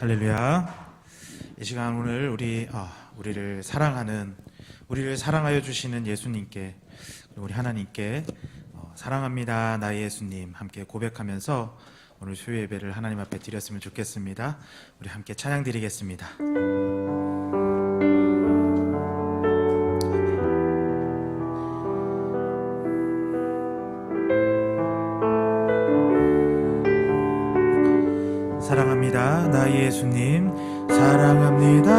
할렐루야. 이 시간 오늘 우리를 사랑하여 주시는 예수님께, 그리고 우리 하나님께 사랑합니다 나의 예수님 함께 고백하면서 오늘 수요 예배를 하나님 앞에 드렸으면 좋겠습니다. 우리 함께 찬양 드리겠습니다. 사랑합니다 나의 예수님, 사랑합니다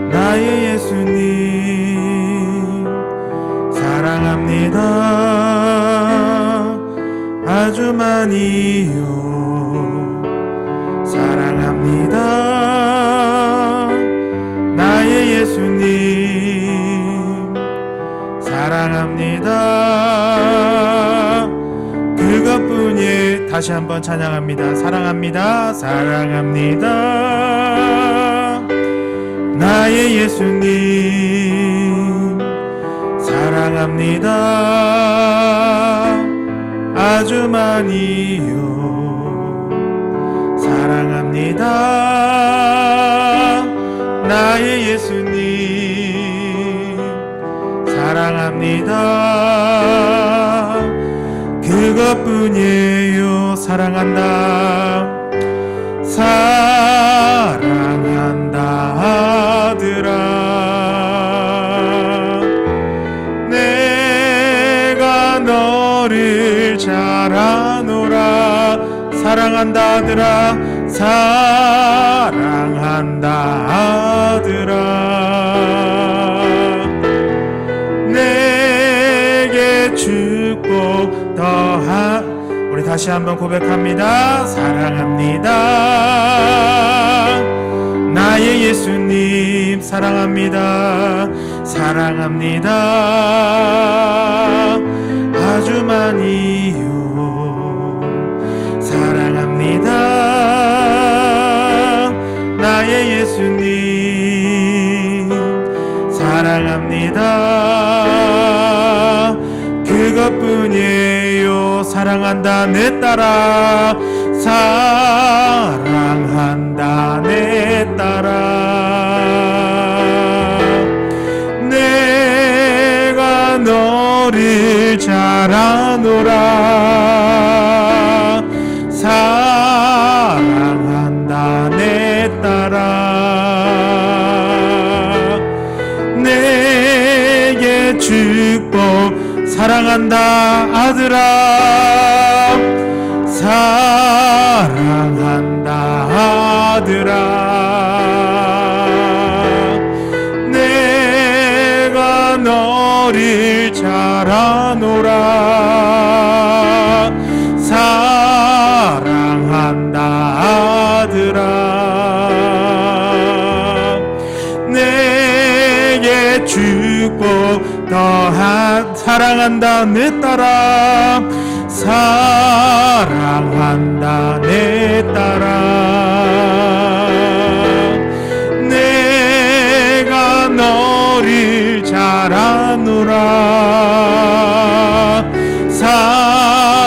나의 예수님, 사랑합니다 아주 많이요. 사랑합니다 나의 예수님, 사랑합니다 그것뿐이에요. 다시 한번 찬양합니다. 사랑합니다, 사랑합니다 나의 예수님, 사랑합니다 아주 많이요. 사랑합니다 나의 예수님, 사랑합니다 그것뿐이에요. 사랑한다, 사랑한다 아들아, 내가 너를 잘 아노라. 사랑한다 아들아, 사랑한다 아들아, 내게 축복 우리 다시 한번 고백합니다. 사랑합니다 나의 예수님, 사랑합니다, 사랑합니다 아주 많이요. 사랑합니다 나의 예수님, 사랑합니다 그것뿐이에요. 사랑한다 내 딸아, 사랑한다 내 딸아, 내가 너를 잘 아노라. 사랑한다 내 딸아, 내게 축복. 사랑한다 아들아, 사랑한다 아들아, 내가 너를 잘 아노라. 사랑한다 아들아, 내게 축복 더한. 사랑한다 내 딸아, 사랑한다 내 딸아, 내가 너를 잘 아노라. 사랑한다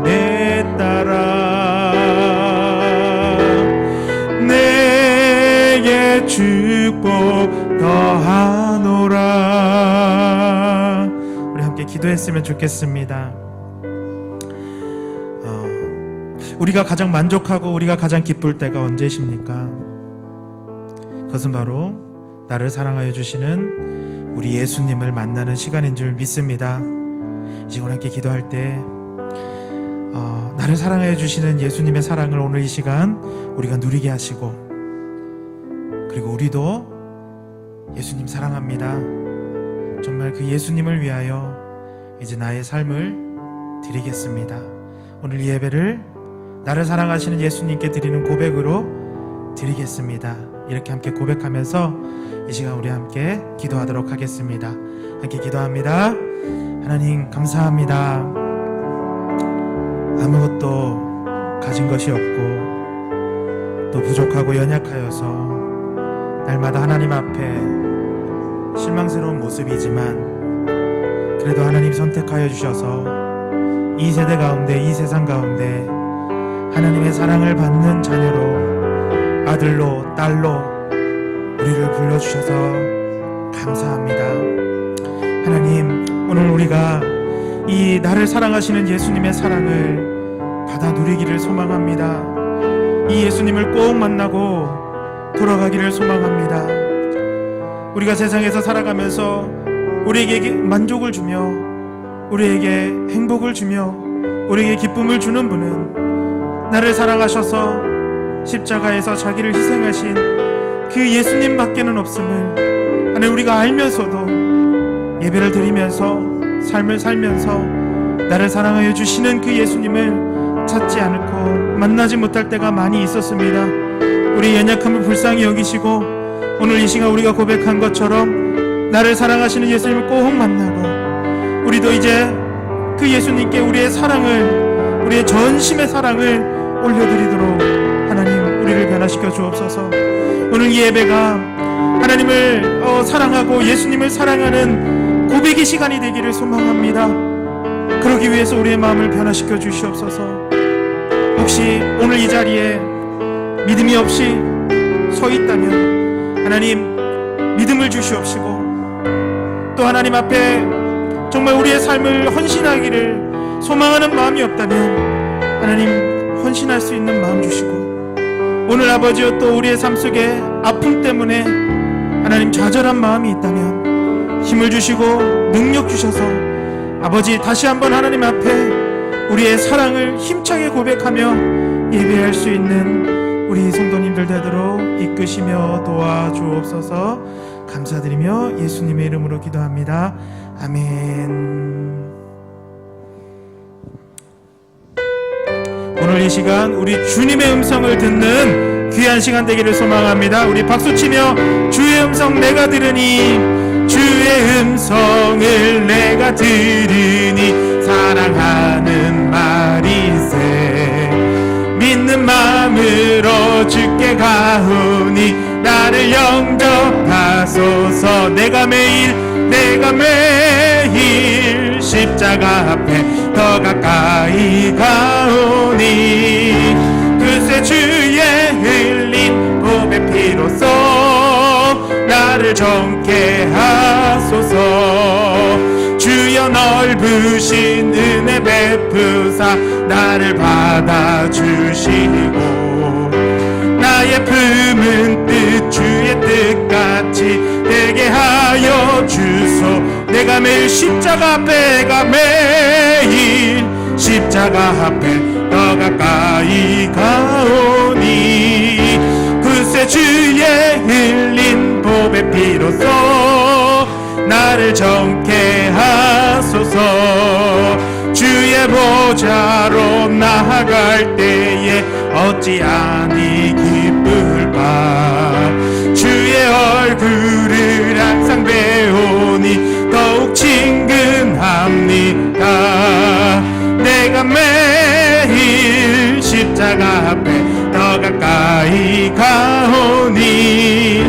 내 딸아, 내게 축복 더하노라. 기도했으면 좋겠습니다. 우리가 가장 만족하고 우리가 가장 기쁠 때가 언제십니까? 그것은 바로 나를 사랑하여 주시는 우리 예수님을 만나는 시간인 줄 믿습니다. 이 시간 함께 기도할 때 나를 사랑하여 주시는 예수님의 사랑을 오늘 이 시간 우리가 누리게 하시고, 그리고 우리도 예수님 사랑합니다, 정말 그 예수님을 위하여 이제 나의 삶을 드리겠습니다. 오늘 이 예배를 나를 사랑하시는 예수님께 드리는 고백으로 드리겠습니다. 이렇게 함께 고백하면서 이 시간 우리 함께 기도하도록 하겠습니다. 함께 기도합니다. 하나님 감사합니다. 아무것도 가진 것이 없고 또 부족하고 연약하여서 날마다 하나님 앞에 실망스러운 모습이지만 그래도 하나님 선택하여 주셔서 이 세대 가운데, 이 세상 가운데 하나님의 사랑을 받는 자녀로, 아들로 딸로 우리를 불러주셔서 감사합니다. 하나님, 오늘 우리가 이 나를 사랑하시는 예수님의 사랑을 받아 누리기를 소망합니다. 이 예수님을 꼭 만나고 돌아가기를 소망합니다. 우리가 세상에서 살아가면서 우리에게 만족을 주며 우리에게 행복을 주며 우리에게 기쁨을 주는 분은 나를 사랑하셔서 십자가에서 자기를 희생하신 그 예수님밖에는 없음을 하나님, 우리가 알면서도 예배를 드리면서 삶을 살면서 나를 사랑하여 주시는 그 예수님을 찾지 않고 만나지 못할 때가 많이 있었습니다. 우리 연약함을 불쌍히 여기시고 오늘 이 시간 우리가 고백한 것처럼 나를 사랑하시는 예수님을 꼭 만나고 우리도 이제 그 예수님께 우리의 사랑을, 우리의 전심의 사랑을 올려드리도록 하나님 우리를 변화시켜 주옵소서. 오늘 이 예배가 하나님을 사랑하고 예수님을 사랑하는 고백의 시간이 되기를 소망합니다. 그러기 위해서 우리의 마음을 변화시켜 주시옵소서. 혹시 오늘 이 자리에 믿음이 없이 서 있다면 하나님 믿음을 주시옵시고, 또 하나님 앞에 정말 우리의 삶을 헌신하기를 소망하는 마음이 없다면 하나님 헌신할 수 있는 마음 주시고, 오늘 아버지여 또 우리의 삶 속에 아픔 때문에 하나님 좌절한 마음이 있다면 힘을 주시고 능력 주셔서 아버지 다시 한번 하나님 앞에 우리의 사랑을 힘차게 고백하며 예배할 수 있는 우리 성도님들 되도록 이끄시며 도와주옵소서. 감사드리며 예수님의 이름으로 기도합니다. 아멘. 오늘 이 시간 우리 주님의 음성을 듣는 귀한 시간 되기를 소망합니다. 우리 박수치며 주의 음성 내가 들으니, 주의 음성을 내가 들으니 사랑하는 말이세. 믿는 마음으로 주께 가오니 나를 영접하소서. 내가 매일 십자가 앞에 더 가까이 가오니 그새 주의 흘린 보배 피로써 나를 정케 하소서. 주여 넓으신 은혜 베푸사 나를 받아주시고, 나의 품은 뜻 주의 뜻같이 되게 하여 주소. 내가 매일 십자가 앞에 더 가까이 가오니 그새 주의 흘린 보배 피로써 나를 정케 하소서. 주의 보좌로 나아갈 때에 어찌 아니 기쁠까. 주의 얼굴을 항상 배우니 더욱 친근합니다. 내가 매일 십자가 앞에 더 가까이 가오니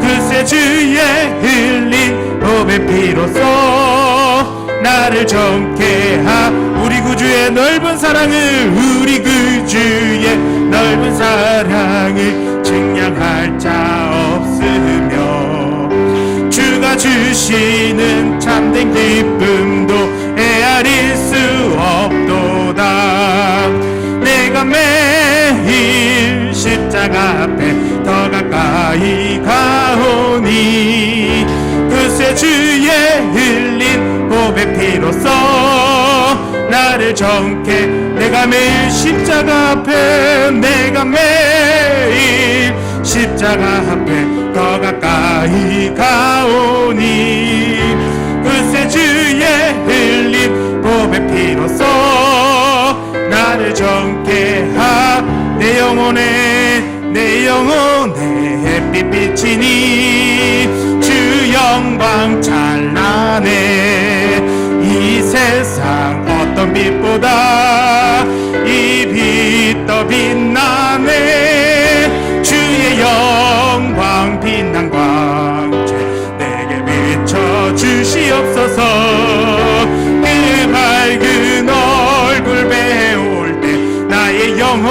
그새 주의 흘린 보배 피로써 나를 정케 하. 우리 구주의 넓은 사랑을, 우리 구주의 넓은 사랑을 증량할 자 없으며, 주가 주시는 참된 기쁨도 헤아릴 수 없도다. 내가 매일 십자가 앞에 더 가까이 가오니 그새 주의 흘린 보배 피로써 나를 정케. 내가 매일 십자가 앞에, 내가 매일 십자가 앞에 더 가까이 가오니 그새 주의 흘린 보배 피로써 나를 정케 하. 내 영혼에 햇빛 비치니 주 영광 찬란해. 이 세상 어떤 빛보다 이 빛 더 빛나네. 주의 영광 빛난 광채 내게 비춰 주시옵소서. 그 밝은 얼굴 배울 때 나의 영혼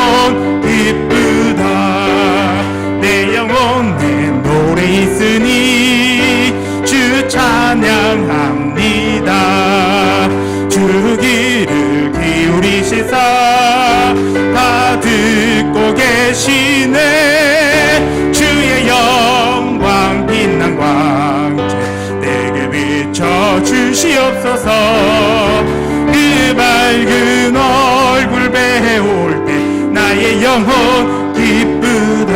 영혼 기쁘다.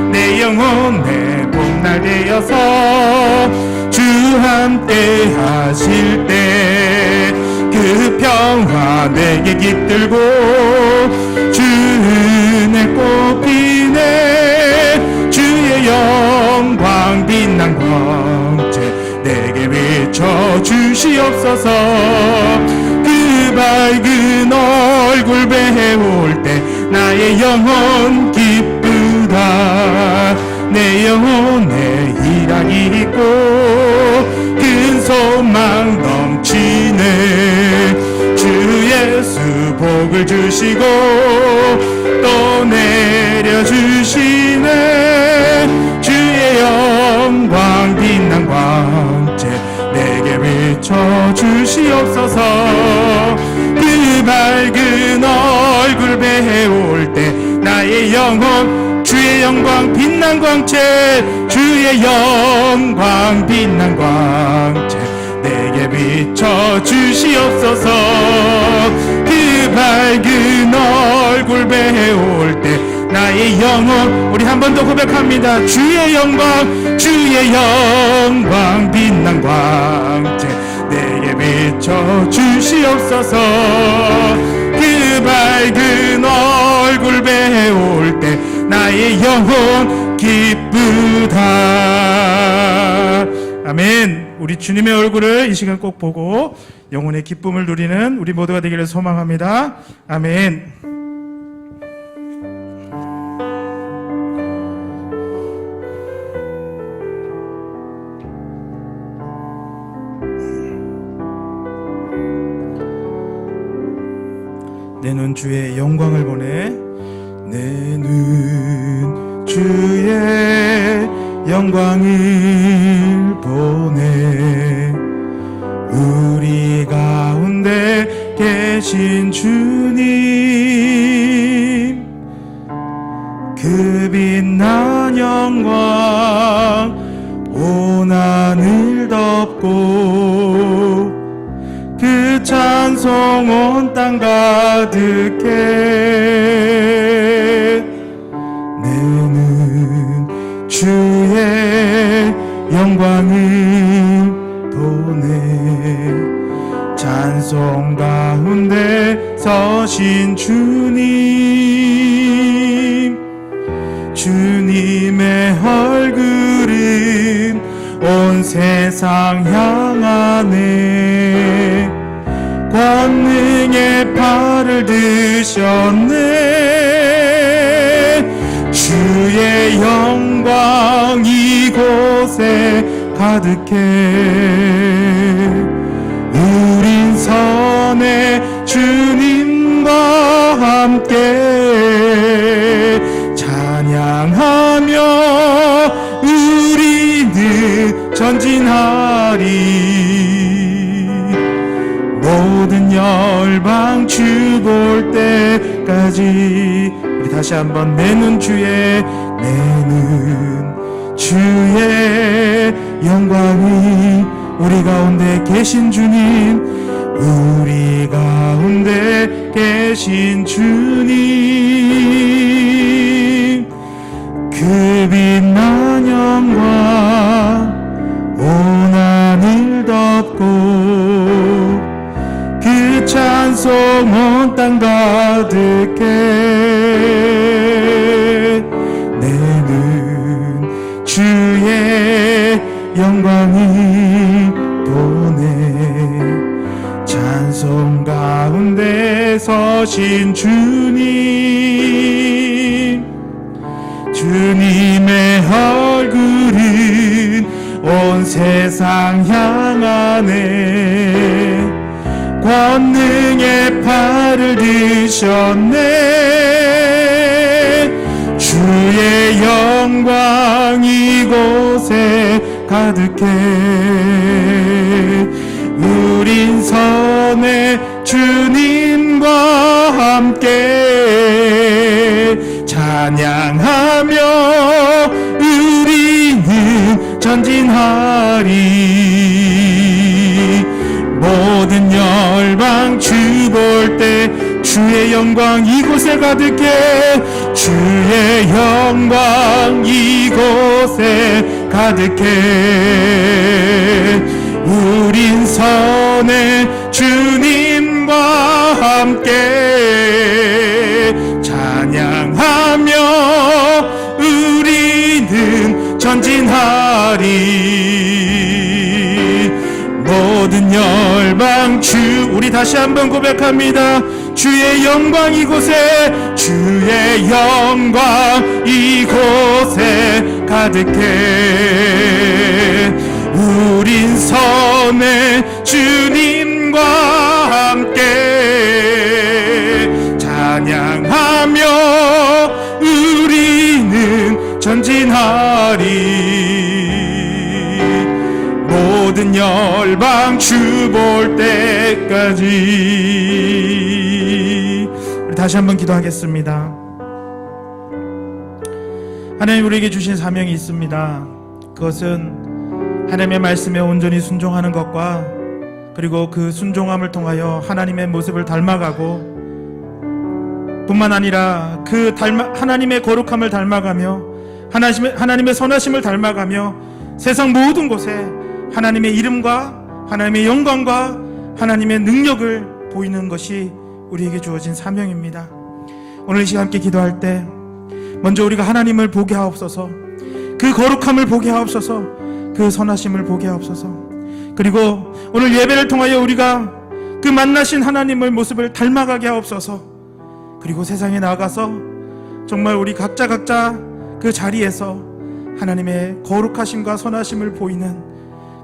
내 영혼 내 봄날 되어서 주 함께 하실 때 그 평화 내게 깃들고 주 은혜 꽃피네. 주의 영광 빛난 광채 내게 비춰 주시옵소서. 그 밝은 얼굴 배울 때 나의 영혼 기쁘다. 내 영혼에 희락이 있고 큰 소망 넘치네. 주 예수 복을 주시고 또 내려주시네. 주의 영광 빛난 광채 내게 비춰 주시옵소서. 그 밝은 얼굴 배울 때 나의 영혼 주의 영광 빛난 광채 주의 영광 빛난 광채 내게 비춰 주시옵소서. 그 밝은 얼굴 배울 때 나의 영혼 우리 한 번 더 고백합니다. 주의 영광 주의 영광 빛난 광채 내게 비춰 주시옵소서. 그 밝은 얼굴 배울 때 나의 영혼 기쁘다. 아멘. 우리 주님의 얼굴을 이 시간 꼭 보고 영혼의 기쁨을 누리는 우리 모두가 되기를 소망합니다. 아멘. 내 눈 주의 영광을 보내. 내 눈 주의 영광을 보내. 우리 가운데 계신 주님 그 빛난 영광 온 하늘 덮고 그 찬송 온 땅 가득해. 내는 주의 영광을 보내. 찬송 가운데 서신 주님 주님의 얼굴은 온 세상 향하네. 권능의 팔을 드셨네. 주의 영광 이곳에 가득해. 우린 선의 주님과 함께 찬양하며 우리는 전진하리. 모든 열방 주 볼 때까지. 우리 다시 한번 내 눈 주의 영광이 우리 가운데 계신 주님 우리 가운데 계신 주님 그 빛난 영광 온 하늘 덮고 그 찬송 온 땅 가득해. 내는 주의 영광이 보내. 찬송 가운데 서신 주님 주님의 얼굴은 온 세상 향하네. 권능의 팔을 드셨네. 주의 영광 이곳에 가득해. 우린 선의 주님과 함께 찬양하며 우리는 전진하리. 모든 열방 주 볼 때 주 주의 영광 이곳에 가득해. 주의 영광 이곳에 가득해. 우린 선의 주님과 함께 찬양하며 우리는 전진하리. 모든 열방 우리 다시 한번 고백합니다. 주의 영광 이곳에, 주의 영광 이곳에 가득해. 우린 선의 주님과 함께 찬양하며 우리는 전진하리. 모든 열방 주 볼 때까지. 우리 다시 한번 기도하겠습니다. 하나님, 우리에게 주신 사명이 있습니다. 그것은 하나님의 말씀에 온전히 순종하는 것과, 그리고 그 순종함을 통하여 하나님의 모습을 닮아가고, 뿐만 아니라 하나님의 거룩함을 닮아가며 하나님의 선하심을 닮아가며 세상 모든 곳에 하나님의 이름과 하나님의 영광과 하나님의 능력을 보이는 것이 우리에게 주어진 사명입니다. 오늘 이 시간 함께 기도할 때 먼저 우리가 하나님을 보게 하옵소서. 그 거룩함을 보게 하옵소서. 그 선하심을 보게 하옵소서. 그리고 오늘 예배를 통하여 우리가 그 만나신 하나님의 모습을 닮아가게 하옵소서. 그리고 세상에 나가서 정말 우리 각자 그 자리에서 하나님의 거룩하심과 선하심을 보이는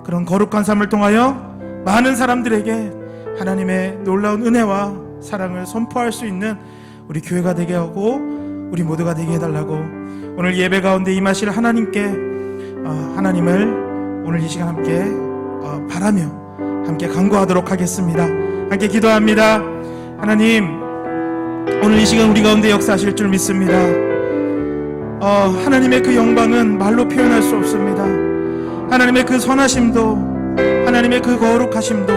그런 거룩한 삶을 통하여 많은 사람들에게 하나님의 놀라운 은혜와 사랑을 선포할 수 있는 우리 교회가 되게 하고 우리 모두가 되게 해달라고 오늘 예배 가운데 임하실 하나님께 하나님을 오늘 이 시간 함께 바라며 함께 간구하도록 하겠습니다. 함께 기도합니다. 하나님, 오늘 이 시간 우리 가운데 역사하실 줄 믿습니다. 하나님의 그 영광은 말로 표현할 수 없습니다. 하나님의 그 선하심도, 하나님의 그 거룩하심도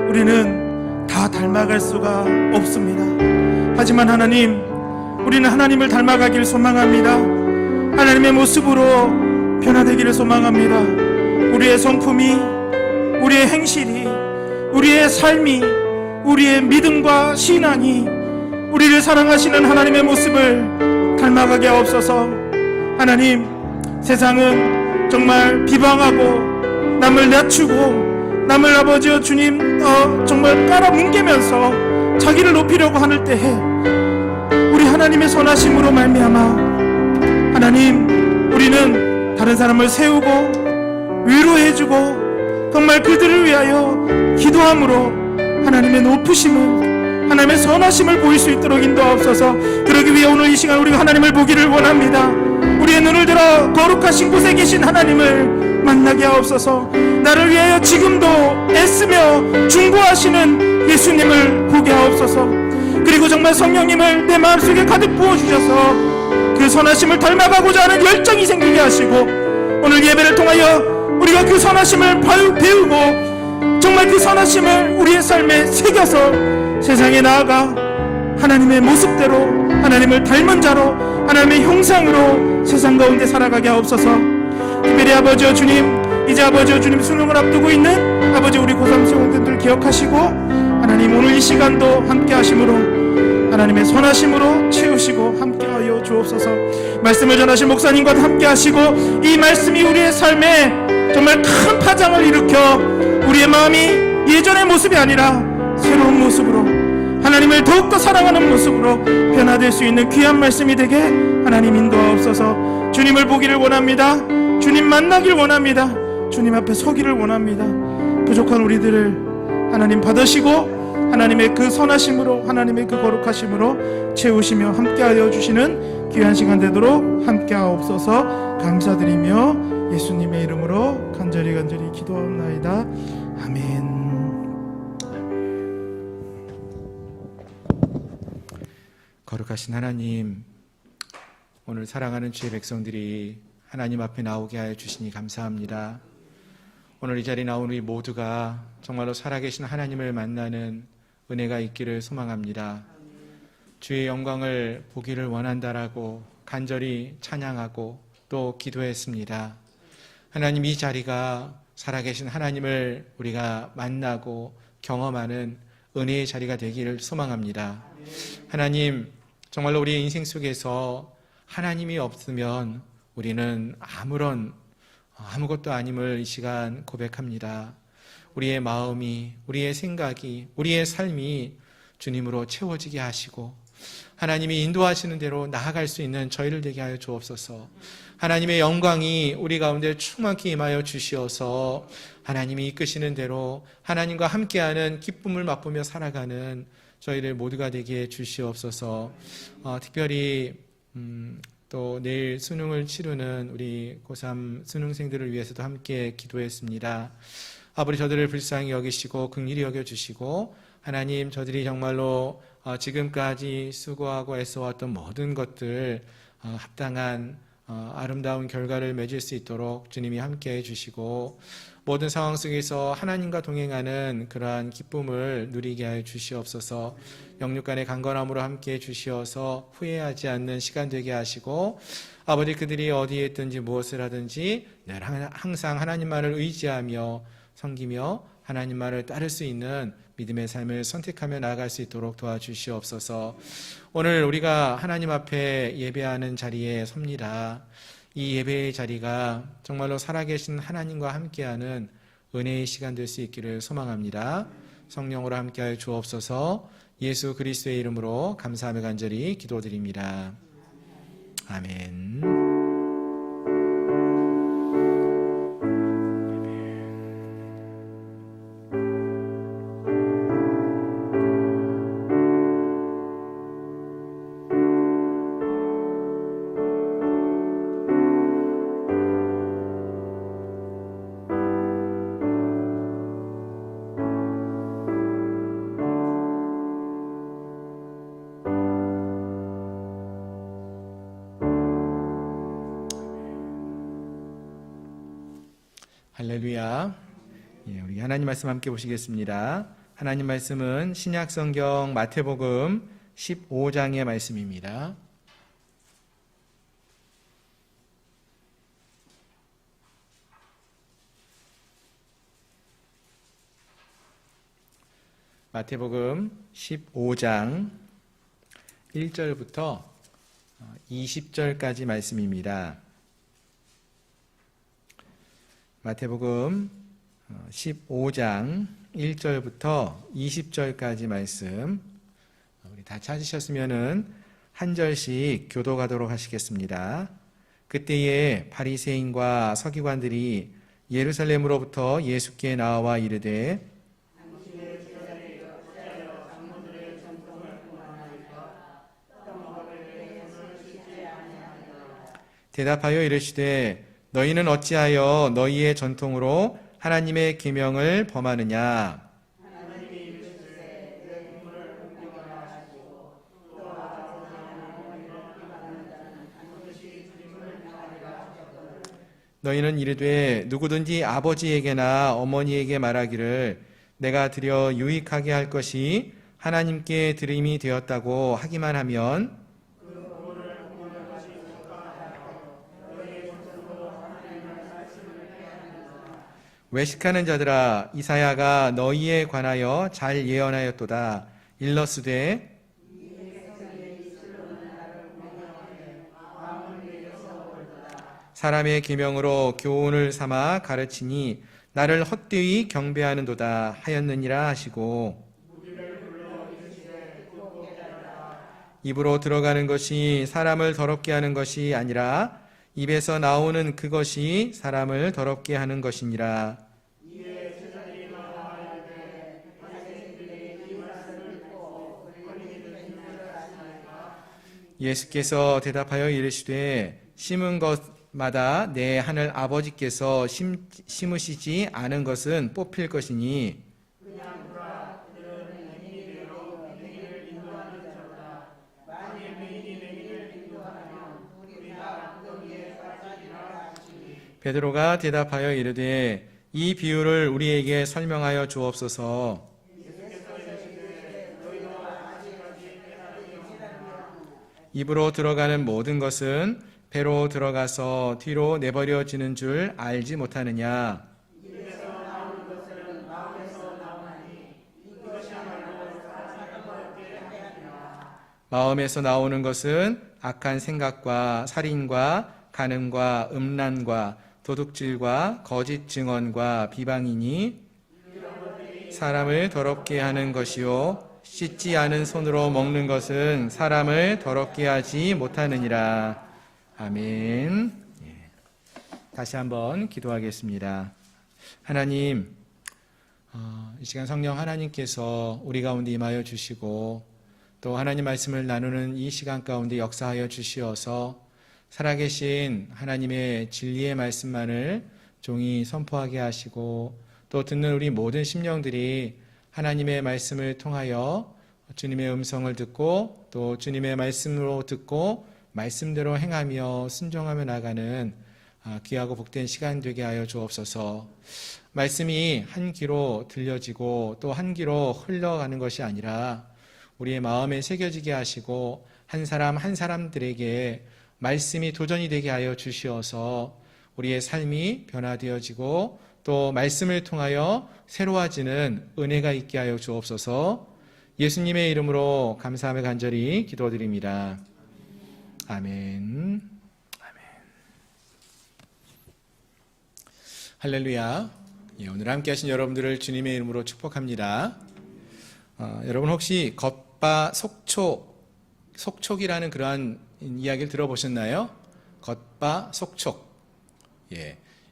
우리는 다 닮아갈 수가 없습니다. 하지만 하나님, 우리는 하나님을 닮아가기를 소망합니다. 하나님의 모습으로 변화되기를 소망합니다. 우리의 성품이, 우리의 행실이, 우리의 삶이, 우리의 믿음과 신앙이 우리를 사랑하시는 하나님의 모습을 닮아가게 하옵소서. 하나님, 세상은 정말 비방하고 남을 낮추고 남을 아버지여 주님 정말 깔아뭉개면서 자기를 높이려고 하는 때에 우리 하나님의 선하심으로 말미암아 하나님, 우리는 다른 사람을 세우고 위로해주고 정말 그들을 위하여 기도함으로 하나님의 높으심을, 하나님의 선하심을 보일 수 있도록 인도하옵소서. 그러기 위해 오늘 이 시간 우리가 하나님을 보기를 원합니다. 우리의 눈을 들어 거룩하신 곳에 계신 하나님을 만나게 하옵소서. 나를 위하여 지금도 애쓰며 중보하시는 예수님을 보게 하옵소서. 그리고 정말 성령님을 내 마음속에 가득 부어주셔서 그 선하심을 닮아가고자 하는 열정이 생기게 하시고, 오늘 예배를 통하여 우리가 그 선하심을 배우고 정말 그 선하심을 우리의 삶에 새겨서 세상에 나아가 하나님의 모습대로, 하나님을 닮은 자로, 하나님의 형상으로 세상 가운데 살아가게 하옵소서. 특별히 아버지여 주님, 이제 아버지여 주님 수능을 앞두고 있는 아버지 우리 고3 수험생들 기억하시고 하나님, 오늘 이 시간도 함께 하심으로 하나님의 선하심으로 채우시고 함께하여 주옵소서. 말씀을 전하신 목사님과 함께 하시고 이 말씀이 우리의 삶에 정말 큰 파장을 일으켜 우리의 마음이 예전의 모습이 아니라 새로운 모습으로, 하나님을 더욱더 사랑하는 모습으로 변화될 수 있는 귀한 말씀이 되게 하나님 인도하옵소서. 주님을 보기를 원합니다. 주님 만나길 원합니다. 주님 앞에 서기를 원합니다. 부족한 우리들을 하나님 받으시고 하나님의 그 선하심으로, 하나님의 그 거룩하심으로 채우시며 함께하여 주시는 귀한 시간 되도록 함께하옵소서. 감사드리며 예수님의 이름으로 간절히 기도하옵나이다. 아멘. 거룩하신 하나님, 오늘 사랑하는 주의 백성들이 하나님 앞에 나오게 하여 주시니 감사합니다. 오늘 이 자리에 나온 우리 모두가 정말로 살아계신 하나님을 만나는 은혜가 있기를 소망합니다. 주의 영광을 보기를 원한다라고 간절히 찬양하고 또 기도했습니다. 하나님, 이 자리가 살아계신 하나님을 우리가 만나고 경험하는 은혜의 자리가 되기를 소망합니다. 하나님, 정말로 우리의 인생 속에서 하나님이 없으면 우리는 아무것도 아님을 이 시간 고백합니다. 우리의 마음이, 우리의 생각이, 우리의 삶이 주님으로 채워지게 하시고 하나님이 인도하시는 대로 나아갈 수 있는 저희를 되게 하여 주옵소서. 하나님의 영광이 우리 가운데 충만히 임하여 주시어서 하나님이 이끄시는 대로 하나님과 함께하는 기쁨을 맛보며 살아가는 저희들 모두가 되게 해 주시옵소서. 특별히 또 내일 수능을 치르는 우리 고3 수능생들을 위해서도 함께 기도했습니다. 아버지, 저들을 불쌍히 여기시고 긍휼히 여겨주시고 하나님, 저들이 정말로 지금까지 수고하고 애써왔던 모든 것들 합당한 아름다운 결과를 맺을 수 있도록 주님이 함께해 주시고 모든 상황 속에서 하나님과 동행하는 그러한 기쁨을 누리게 하여 주시옵소서. 영육간의 강건함으로 함께해 주시어서 후회하지 않는 시간 되게 하시고 아버지, 그들이 어디에 있든지 무엇을 하든지 늘 항상 하나님만을 의지하며 섬기며 하나님만을 따를 수 있는 믿음의 삶을 선택하며 나아갈 수 있도록 도와주시옵소서. 오늘 우리가 하나님 앞에 예배하는 자리에 섭니다. 이 예배의 자리가 정말로 살아계신 하나님과 함께하는 은혜의 시간 될 수 있기를 소망합니다. 성령으로 함께하여 주옵소서. 예수 그리스도의 이름으로 감사하며 간절히 기도드립니다. 아멘. 할렐루야. 우리 하나님 말씀 함께 보시겠습니다. 하나님 말씀은 신약 성경 마태복음 15장의 말씀입니다. 마태복음 15장 1절부터 20절까지 말씀입니다. 마태복음 15장 1절부터 20절까지 말씀, 우리 다 찾으셨으면은 한 절씩 교도가도록 하시겠습니다. 그때에 바리새인과 서기관들이 예루살렘으로부터 예수께 나와 이르되 대답하여 이르시되 너희는 어찌하여 너희의 전통으로 하나님의 계명을 범하느냐? 너희는 이르되 누구든지 아버지에게나 어머니에게 말하기를 내가 드려 유익하게 할 것이 하나님께 드림이 되었다고 하기만 하면 외식하는 자들아, 이사야가 너희에 관하여 잘 예언하였도다. 일러스되 사람의 계명으로 교훈을 삼아 가르치니 나를 헛되이 경배하는도다 하였느니라 하시고 입으로 들어가는 것이 사람을 더럽게 하는 것이 아니라 입에서 나오는 그것이 사람을 더럽게 하는 것이니라. 예수께서 대답하여 이르시되 심은 것마다 내 하늘 아버지께서 심으시지 않은 것은 뽑힐 것이니 베드로가 대답하여 이르되 이 비유를 우리에게 설명하여 주옵소서. 입으로 들어가는 모든 것은 배로 들어가서 뒤로 내버려지는 줄 알지 못하느냐. 마음에서 나오는 것은 악한 생각과 살인과 간음과 음란과 도둑질과 거짓 증언과 비방이니 사람을 더럽게 하는 것이요 씻지 않은 손으로 먹는 것은 사람을 더럽게 하지 못하느니라. 아멘. 다시 한번 기도하겠습니다. 하나님, 이 시간 성령 하나님께서 우리 가운데 임하여 주시고 또 하나님 말씀을 나누는 이 시간 가운데 역사하여 주시어서 살아계신 하나님의 진리의 말씀만을 종이 선포하게 하시고 또 듣는 우리 모든 심령들이 하나님의 말씀을 통하여 주님의 음성을 듣고 또 주님의 말씀으로 듣고 말씀대로 행하며 순종하며 나가는 귀하고 복된 시간 되게 하여 주옵소서. 말씀이 한 귀로 들려지고 또 한 귀로 흘러가는 것이 아니라 우리의 마음에 새겨지게 하시고 한 사람 한 사람들에게 말씀이 도전이 되게 하여 주시어서 우리의 삶이 변화되어지고 또 말씀을 통하여 새로워지는 은혜가 있게 하여 주옵소서. 예수님의 이름으로 감사하며 간절히 기도드립니다. 아멘. 아멘. 할렐루야. 오늘 함께 하신 여러분들을 주님의 이름으로 축복합니다. 여러분 혹시 겉바 속촉이라는 그러한 이야기를 들어보셨나요? 겉바 속촉.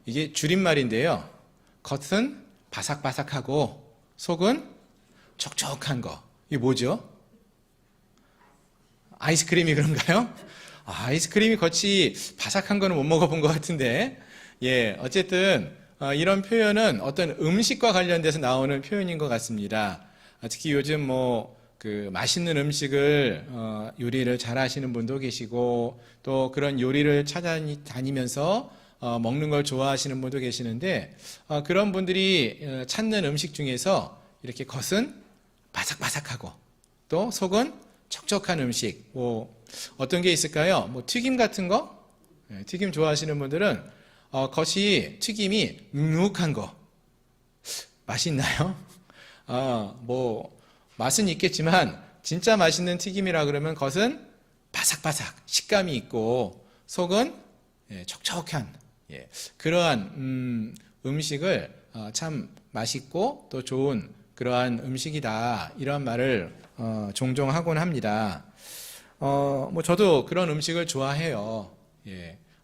이게 줄임말인데요. 겉은 바삭바삭하고 속은 촉촉한 거. 이게 뭐죠? 아이스크림이 그런가요? 아이스크림이 겉이 바삭한 거는 못 먹어본 것 같은데, 어쨌든 이런 표현은 어떤 음식과 관련돼서 나오는 표현인 것 같습니다. 특히 요즘 맛있는 음식을 요리를 잘 하시는 분도 계시고 또 그런 요리를 찾아다니면서 먹는 걸 좋아하시는 분도 계시는데 그런 분들이 찾는 음식 중에서 이렇게 겉은 바삭바삭하고 또 속은 촉촉한 음식 어떤 게 있을까요? 튀김 같은 거? 튀김 좋아하시는 분들은 겉이 튀김이 눅눅한 거 맛이 있나요? 맛은 있겠지만 진짜 맛있는 튀김이라 그러면 겉은 바삭바삭 식감이 있고 속은 촉촉한 그러한 음식을 참 맛있고 또 좋은 그러한 음식이다 이런 말을 종종 하곤 합니다. 저도 그런 음식을 좋아해요.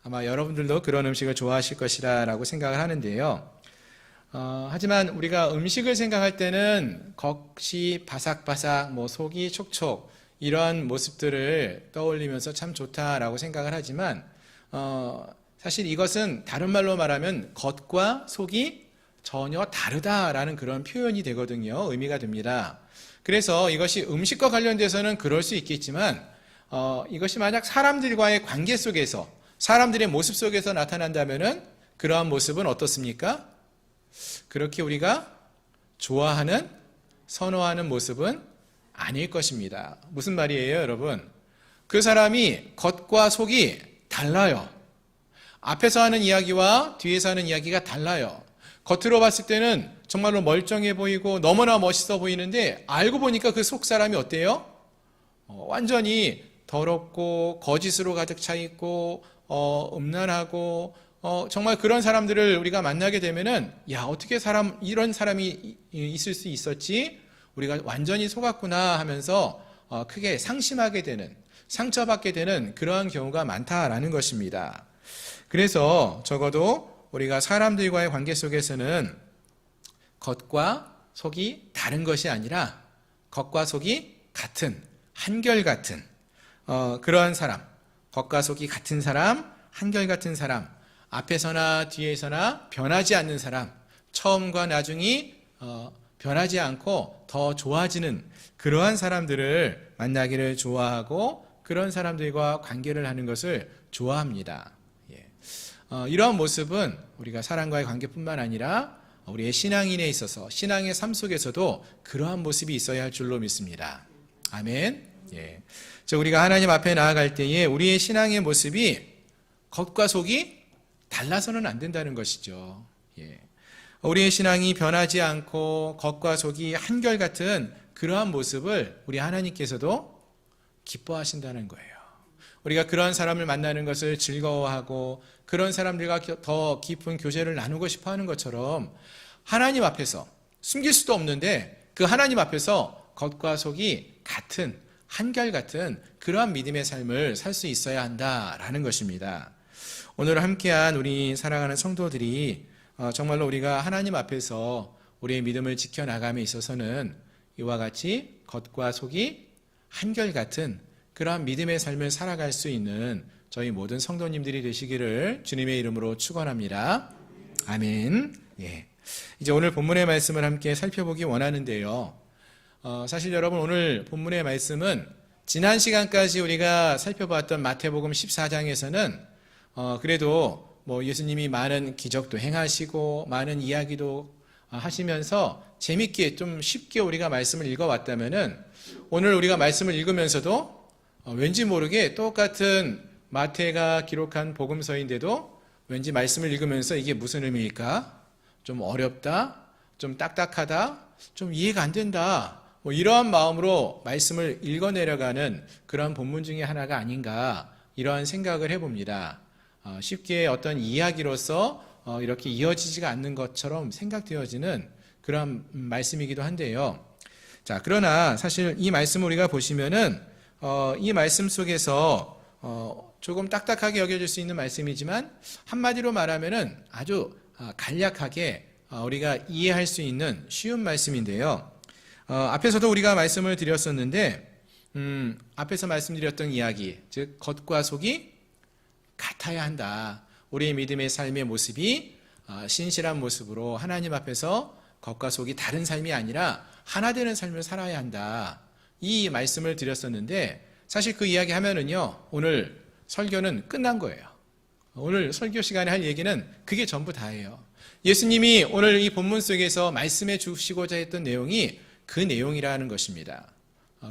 아마 여러분들도 그런 음식을 좋아하실 것이라고 생각을 하는데요. 하지만 우리가 음식을 생각할 때는 겉이 바삭바삭, 속이 촉촉 이러한 모습들을 떠올리면서 참 좋다라고 생각을 하지만 사실 이것은 다른 말로 말하면 겉과 속이 전혀 다르다라는 그런 표현이 되거든요. 의미가 됩니다. 그래서 이것이 음식과 관련돼서는 그럴 수 있겠지만 이것이 만약 사람들과의 관계 속에서 사람들의 모습 속에서 나타난다면은 그러한 모습은 어떻습니까? 그렇게 우리가 좋아하는, 선호하는 모습은 아닐 것입니다. 무슨 말이에요, 여러분? 그 사람이 겉과 속이 달라요. 앞에서 하는 이야기와 뒤에서 하는 이야기가 달라요. 겉으로 봤을 때는 정말로 멀쩡해 보이고 너무나 멋있어 보이는데 알고 보니까 그 속 사람이 어때요? 완전히 더럽고 거짓으로 가득 차 있고 음란하고 정말 그런 사람들을 우리가 만나게 되면은 어떻게 이런 사람이 있을 수 있었지? 우리가 완전히 속았구나 하면서 크게 상심하게 되는, 상처받게 되는 그러한 경우가 많다라는 것입니다. 그래서 적어도 우리가 사람들과의 관계 속에서는 겉과 속이 다른 것이 아니라 겉과 속이 같은, 한결같은 그러한 사람, 겉과 속이 같은 사람, 한결같은 사람, 앞에서나 뒤에서나 변하지 않는 사람, 처음과 나중이 변하지 않고 더 좋아지는 그러한 사람들을 만나기를 좋아하고 그런 사람들과 관계를 하는 것을 좋아합니다. 이러한 모습은 우리가 사람과의 관계뿐만 아니라 우리의 신앙인에 있어서 신앙의 삶 속에서도 그러한 모습이 있어야 할 줄로 믿습니다. 아멘. 예. 우리가 하나님 앞에 나아갈 때에 우리의 신앙의 모습이 겉과 속이 달라서는 안 된다는 것이죠. 예. 우리의 신앙이 변하지 않고 겉과 속이 한결같은 그러한 모습을 우리 하나님께서도 기뻐하신다는 거예요. 우리가 그런 사람을 만나는 것을 즐거워하고 그런 사람들과 더 깊은 교제를 나누고 싶어 하는 것처럼 하나님 앞에서 숨길 수도 없는데 그 하나님 앞에서 겉과 속이 같은 한결같은 그러한 믿음의 삶을 살 수 있어야 한다라는 것입니다. 오늘 함께한 우리 사랑하는 성도들이 정말로 우리가 하나님 앞에서 우리의 믿음을 지켜나감에 있어서는 이와 같이 겉과 속이 한결같은 그러한 믿음의 삶을 살아갈 수 있는 저희 모든 성도님들이 되시기를 주님의 이름으로 축원합니다. 아멘. 예. 이제 오늘 본문의 말씀을 함께 살펴보기 원하는데요. 사실 여러분 오늘 본문의 말씀은 지난 시간까지 우리가 살펴봤던 마태복음 14장에서는 그래도 예수님이 많은 기적도 행하시고 많은 이야기도 하시면서 재밌게 좀 쉽게 우리가 말씀을 읽어왔다면은 오늘 우리가 말씀을 읽으면서도 왠지 모르게 똑같은 마태가 기록한 복음서인데도 왠지 말씀을 읽으면서 이게 무슨 의미일까? 좀 어렵다? 좀 딱딱하다? 좀 이해가 안 된다? 이러한 마음으로 말씀을 읽어내려가는 그런 본문 중에 하나가 아닌가 이러한 생각을 해봅니다. 쉽게 어떤 이야기로서 이렇게 이어지지가 않는 것처럼 생각되어지는 그런 말씀이기도 한데요. 자, 그러나 사실 이 말씀을 우리가 보시면은 이 말씀 속에서 조금 딱딱하게 여겨질 수 있는 말씀이지만 한마디로 말하면은 아주 간략하게 우리가 이해할 수 있는 쉬운 말씀인데요. 앞에서도 우리가 말씀을 드렸었는데 앞에서 말씀드렸던 이야기, 즉 겉과 속이 같아야 한다. 우리의 믿음의 삶의 모습이 신실한 모습으로 하나님 앞에서 겉과 속이 다른 삶이 아니라 하나 되는 삶을 살아야 한다. 이 말씀을 드렸었는데 사실 그 이야기 하면은요 오늘 설교는 끝난 거예요. 오늘 설교 시간에 할 얘기는 그게 전부 다예요. 예수님이 오늘 이 본문 속에서 말씀해 주시고자 했던 내용이 그 내용이라는 것입니다.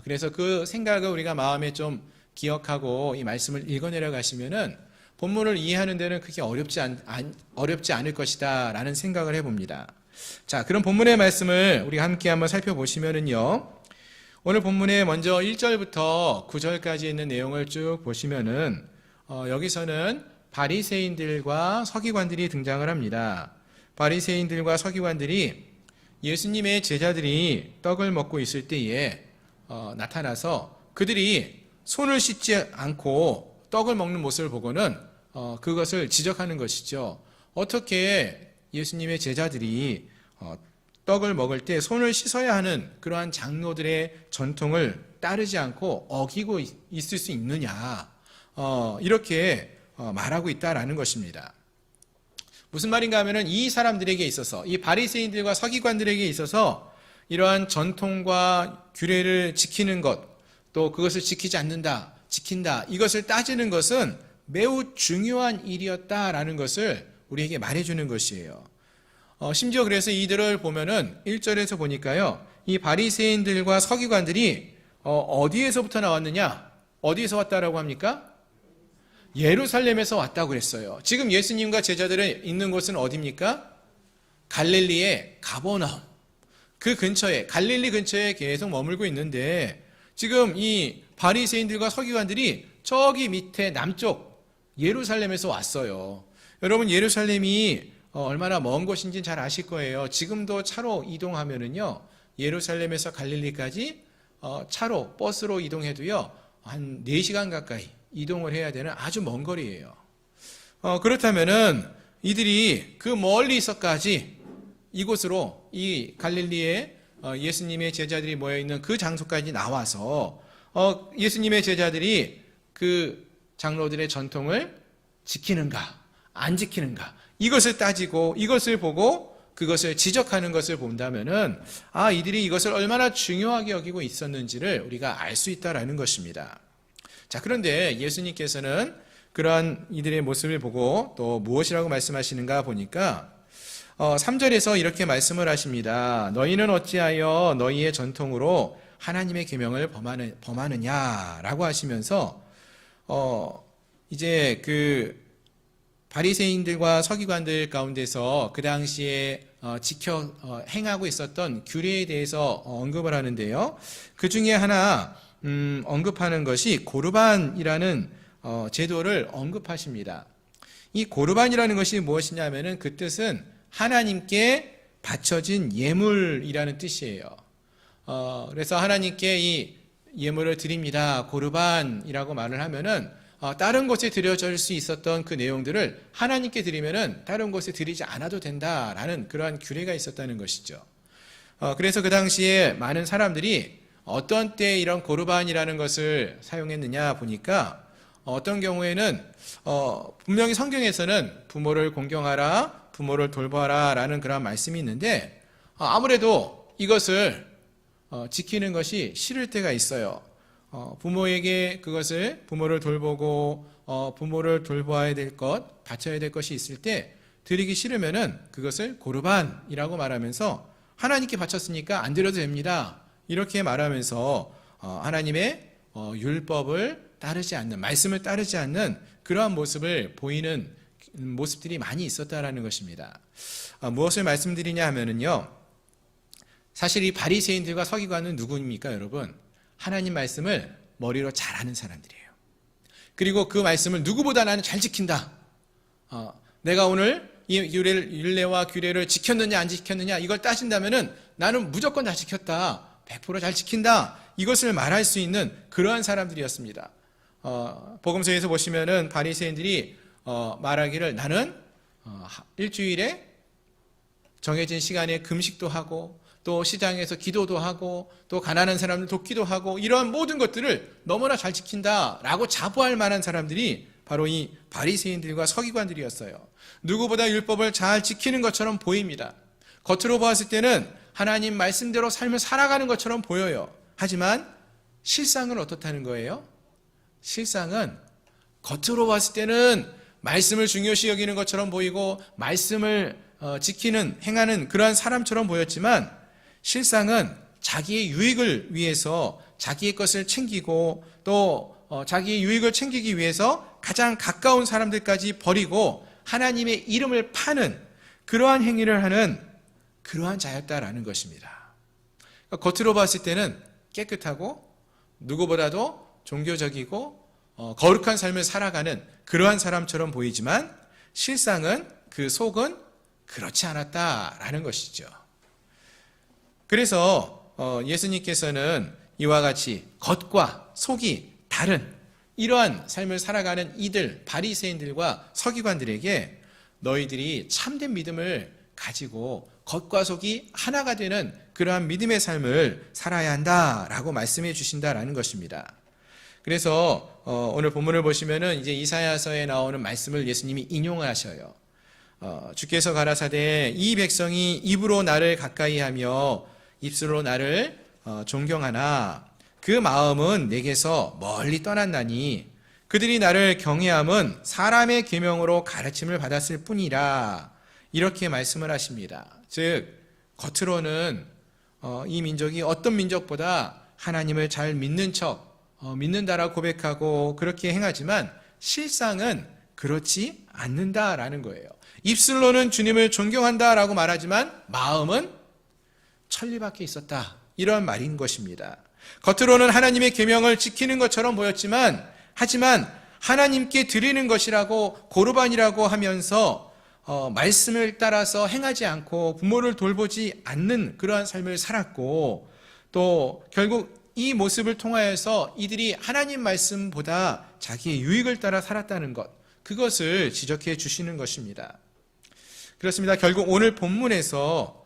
그래서 그 생각을 우리가 마음에 좀 기억하고 이 말씀을 읽어내려 가시면은 본문을 이해하는 데는 그렇게 어렵지 않을 것이다 라는 생각을 해봅니다. 자, 그럼 본문의 말씀을 우리가 함께 한번 살펴보시면은요 오늘 본문에 먼저 1절부터 9절까지 있는 내용을 쭉 보시면은 여기서는 바리새인들과 서기관들이 등장을 합니다. 바리새인들과 서기관들이 예수님의 제자들이 떡을 먹고 있을 때에 나타나서 그들이 손을 씻지 않고 떡을 먹는 모습을 보고는 그것을 지적하는 것이죠. 어떻게 예수님의 제자들이 떡을 먹을 때 손을 씻어야 하는 그러한 장로들의 전통을 따르지 않고 어기고 있을 수 있느냐 이렇게 말하고 있다라는 것입니다. 무슨 말인가 하면은 이 사람들에게 있어서 이 바리새인들과 서기관들에게 있어서 이러한 전통과 규례를 지키는 것 또 그것을 지키지 않는다 지킨다 이것을 따지는 것은 매우 중요한 일이었다라는 것을 우리에게 말해주는 것이에요. 심지어 그래서 이들을 보면은 1절에서 보니까요 이 바리새인들과 서기관들이 어디에서부터 나왔느냐 어디에서 왔다라고 합니까? 예루살렘에서 왔다고 그랬어요. 지금 예수님과 제자들이 있는 곳은 어디입니까? 갈릴리의 가버나움 그 근처에 갈릴리 근처에 계속 머물고 있는데 지금 이 바리새인들과 서기관들이 저기 밑에 남쪽 예루살렘에서 왔어요. 여러분 예루살렘이 얼마나 먼 곳인지 잘 아실 거예요. 지금도 차로 이동하면은요 예루살렘에서 갈릴리까지 차로 버스로 이동해도요 한 4시간 가까이 이동을 해야 되는 아주 먼 거리예요. 그렇다면은 이들이 그 멀리서까지 이곳으로 이 갈릴리에 예수님의 제자들이 모여 있는 그 장소까지 나와서 예수님의 제자들이 그 장로들의 전통을 지키는가 안 지키는가 이것을 따지고 이것을 보고 그것을 지적하는 것을 본다면은 이들이 이것을 얼마나 중요하게 여기고 있었는지를 우리가 알 수 있다라는 것입니다. 자, 그런데 예수님께서는 그러한 이들의 모습을 보고 또 무엇이라고 말씀하시는가 보니까 3절에서 이렇게 말씀을 하십니다. 너희는 어찌하여 너희의 전통으로 하나님의 계명을 범하느냐라고 하시면서 이제 그 바리새인들과 서기관들 가운데서 그 당시에 행하고 있었던 규례에 대해서 언급을 하는데요. 그 중에 하나 언급하는 것이 고르반이라는 제도를 언급하십니다. 이 고르반이라는 것이 무엇이냐면은 그 뜻은 하나님께 바쳐진 예물이라는 뜻이에요. 그래서 하나님께 이 예물을 드립니다. 고르반이라고 말을 하면은 다른 곳에 드려질 수 있었던 그 내용들을 하나님께 드리면은 다른 곳에 드리지 않아도 된다라는 그러한 규례가 있었다는 것이죠. 그래서 그 당시에 많은 사람들이 어떤 때 이런 고르반이라는 것을 사용했느냐 보니까 어떤 경우에는 분명히 성경에서는 부모를 공경하라, 부모를 돌봐라 라는 그런 말씀이 있는데 아무래도 이것을 지키는 것이 싫을 때가 있어요. 부모에게 부모를 돌보고 부모를 돌봐야 될 것, 바쳐야 될 것이 있을 때 드리기 싫으면은 그것을 고르반이라고 말하면서 하나님께 바쳤으니까 안 드려도 됩니다. 이렇게 말하면서 하나님의 율법을 따르지 않는, 말씀을 따르지 않는 그러한 모습을 보이는 모습들이 많이 있었다라는 것입니다. 무엇을 말씀드리냐 하면은요, 사실 이 바리새인들과 서기관은 누구입니까, 여러분? 하나님 말씀을 머리로 잘 아는 사람들이에요. 그리고 그 말씀을 누구보다 나는 잘 지킨다. 내가 오늘 이 율례와 규례를 지켰느냐 안 지켰느냐 이걸 따진다면은 나는 무조건 다 지켰다. 100% 잘 지킨다. 이것을 말할 수 있는 그러한 사람들이었습니다. 복음서에서 보시면은 바리새인들이 말하기를 나는 일주일에 정해진 시간에 금식도 하고 또 시장에서 기도도 하고 또 가난한 사람들 돕기도 하고 이러한 모든 것들을 너무나 잘 지킨다라고 자부할 만한 사람들이 바로 이 바리새인들과 서기관들이었어요. 누구보다 율법을 잘 지키는 것처럼 보입니다. 겉으로 보았을 때는 하나님 말씀대로 삶을 살아가는 것처럼 보여요. 하지만 실상은 어떻다는 거예요? 실상은 겉으로 봤을 때는 말씀을 중요시 여기는 것처럼 보이고 말씀을 행하는 그러한 사람처럼 보였지만 실상은 자기의 유익을 위해서 자기의 것을 챙기고 또 자기의 유익을 챙기기 위해서 가장 가까운 사람들까지 버리고 하나님의 이름을 파는 그러한 행위를 하는 그러한 자였다라는 것입니다. 그러니까 겉으로 봤을 때는 깨끗하고 누구보다도 종교적이고 거룩한 삶을 살아가는 그러한 사람처럼 보이지만 실상은 그 속은 그렇지 않았다라는 것이죠. 그래서 예수님께서는 이와 같이 겉과 속이 다른 이러한 삶을 살아가는 이들 바리새인들과 서기관들에게 너희들이 참된 믿음을 가지고 겉과 속이 하나가 되는 그러한 믿음의 삶을 살아야 한다라고 말씀해 주신다라는 것입니다. 그래서 오늘 본문을 보시면은 이제 이사야서에 나오는 말씀을 예수님이 인용하셔요. 주께서 가라사대 이 백성이 입으로 나를 가까이하며 입술로 나를 존경하나 그 마음은 내게서 멀리 떠났나니 그들이 나를 경외함은 사람의 계명으로 가르침을 받았을 뿐이라 이렇게 말씀을 하십니다. 즉 겉으로는 이 민족이 어떤 민족보다 하나님을 잘 믿는 믿는다라고 고백하고 그렇게 행하지만 실상은 그렇지 않는다라는 거예요. 입술로는 주님을 존경한다라고 말하지만 마음은 천리 밖에 있었다. 이런 말인 것입니다. 겉으로는 하나님의 계명을 지키는 것처럼 보였지만 하지만 하나님께 드리는 것이라고 고르반이라고 하면서 말씀을 따라서 행하지 않고 부모를 돌보지 않는 그러한 삶을 살았고 또 결국 이 모습을 통하여서 이들이 하나님 말씀보다 자기의 유익을 따라 살았다는 것 그것을 지적해 주시는 것입니다. 그렇습니다. 결국 오늘 본문에서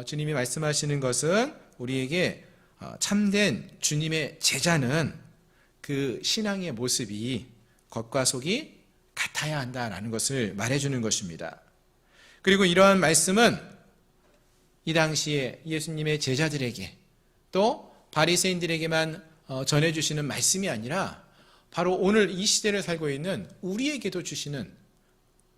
주님이 말씀하시는 것은 우리에게 참된 주님의 제자는 그 신앙의 모습이 겉과 속이 같아야 한다라는 것을 말해주는 것입니다. 그리고 이러한 말씀은 이 당시에 예수님의 제자들에게 또 바리새인들에게만 전해주시는 말씀이 아니라 바로 오늘 이 시대를 살고 있는 우리에게도 주시는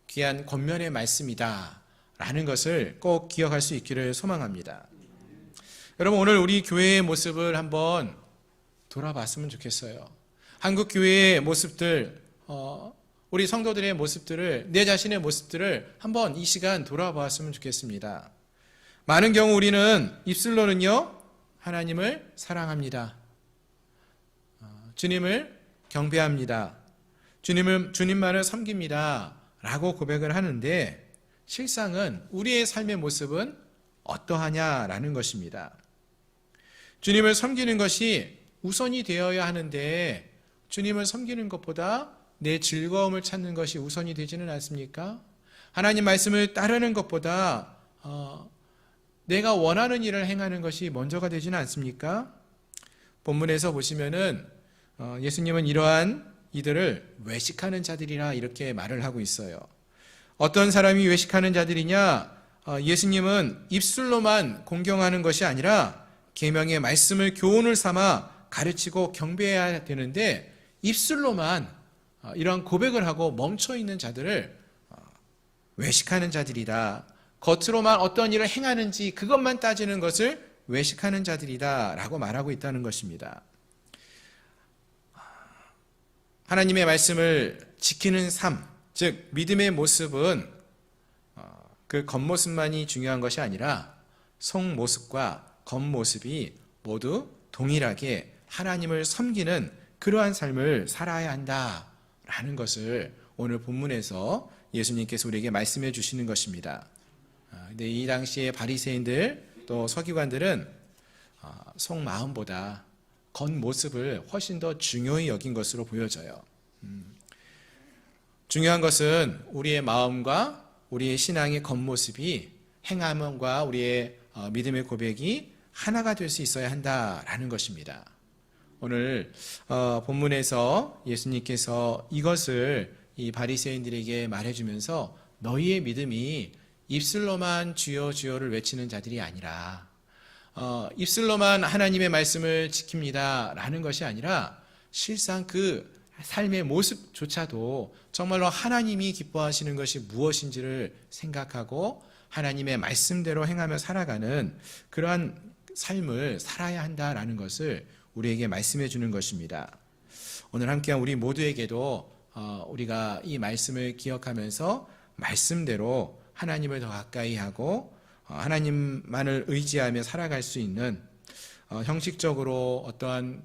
귀한 권면의 말씀이다 라는 것을 꼭 기억할 수 있기를 소망합니다. 여러분, 오늘 우리 교회의 모습을 한번 돌아봤으면 좋겠어요. 한국 교회의 모습들, 우리 성도들의 모습들을, 내 자신의 모습들을 한번 이 시간 돌아봤으면 좋겠습니다. 많은 경우 우리는 입술로는요, 하나님을 사랑합니다. 주님을 경배합니다. 주님만을 섬깁니다. 라고 고백을 하는데, 실상은 우리의 삶의 모습은 어떠하냐라는 것입니다. 주님을 섬기는 것이 우선이 되어야 하는데, 주님을 섬기는 것보다 내 즐거움을 찾는 것이 우선이 되지는 않습니까? 하나님 말씀을 따르는 것보다 내가 원하는 일을 행하는 것이 먼저가 되지는 않습니까? 본문에서 보시면은 예수님은 이러한 이들을 외식하는 자들이라 이렇게 말을 하고 있어요. 어떤 사람이 외식하는 자들이냐? 예수님은 입술로만 공경하는 것이 아니라 계명의 말씀을 교훈을 삼아 가르치고 경배해야 되는데, 입술로만 이러한 고백을 하고 멈춰 있는 자들을 외식하는 자들이다. 겉으로만 어떤 일을 행하는지 그것만 따지는 것을 외식하는 자들이다 라고 말하고 있다는 것입니다. 하나님의 말씀을 지키는 삶, 즉 믿음의 모습은 그 겉모습만이 중요한 것이 아니라 속모습과 겉모습이 모두 동일하게 하나님을 섬기는 그러한 삶을 살아야 한다라는 것을 오늘 본문에서 예수님께서 우리에게 말씀해 주시는 것입니다. 근데 이 당시에 바리새인들 또 서기관들은 속마음보다 겉모습을 훨씬 더 중요히 여긴 것으로 보여져요. 중요한 것은 우리의 마음과 우리의 신앙의 겉모습이 행함과 우리의 믿음의 고백이 하나가 될 수 있어야 한다라는 것입니다. 오늘 본문에서 예수님께서 이것을 이 바리새인들에게 말해주면서 너희의 믿음이 입술로만 주여 주여를 외치는 자들이 아니라 입술로만 하나님의 말씀을 지킵니다 라는 것이 아니라 실상 그 삶의 모습조차도 정말로 하나님이 기뻐하시는 것이 무엇인지를 생각하고 하나님의 말씀대로 행하며 살아가는 그러한 삶을 살아야 한다라는 것을 우리에게 말씀해 주는 것입니다. 오늘 함께한 우리 모두에게도 우리가 이 말씀을 기억하면서 말씀대로 하나님을 더 가까이 하고 하나님만을 의지하며 살아갈 수 있는 형식적으로 어떠한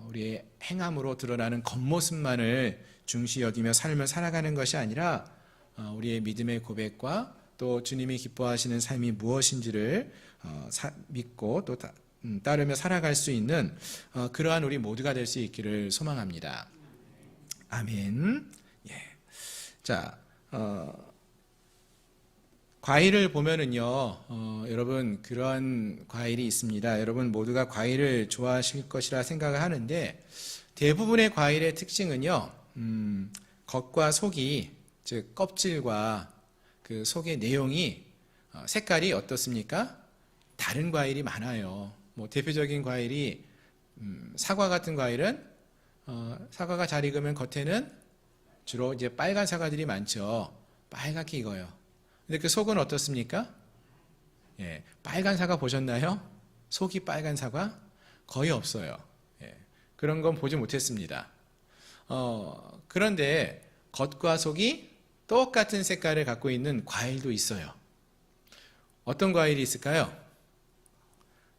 우리의 행함으로 드러나는 겉모습만을 중시 여기며 삶을 살아가는 것이 아니라 우리의 믿음의 고백과 또 주님이 기뻐하시는 삶이 무엇인지를 믿고 또 따르며 살아갈 수 있는 그러한 우리 모두가 될 수 있기를 소망합니다. 아멘. 예. 자, 과일을 보면은요, 여러분 그러한 과일이 있습니다. 여러분 모두가 과일을 좋아하실 것이라 생각을 하는데 대부분의 과일의 특징은요, 겉과 속이 즉 껍질과 그 속의 내용이 색깔이 어떻습니까? 다른 과일이 많아요. 뭐 대표적인 과일이 사과 같은 과일은 사과가 잘 익으면 겉에는 주로 이제 빨간 사과들이 많죠. 빨갛게 익어요. 근데 그 속은 어떻습니까? 예, 빨간 사과 보셨나요? 속이 빨간 사과 거의 없어요. 예, 그런 건 보지 못했습니다. 그런데 겉과 속이 똑같은 색깔을 갖고 있는 과일도 있어요. 어떤 과일이 있을까요?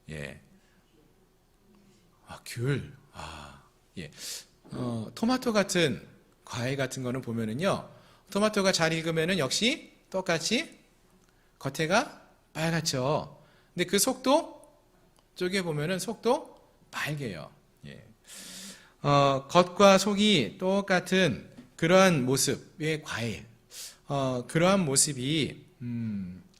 예, 귤. 예, 토마토 같은 과일 같은 거는 보면은요, 토마토가 잘 익으면은 역시 똑같이 겉에가 빨갛죠. 근데 그 속도 쪽에 보면은 속도 빨개요. 예. 겉과 속이 똑같은 그러한 모습의 과일, 그러한 모습이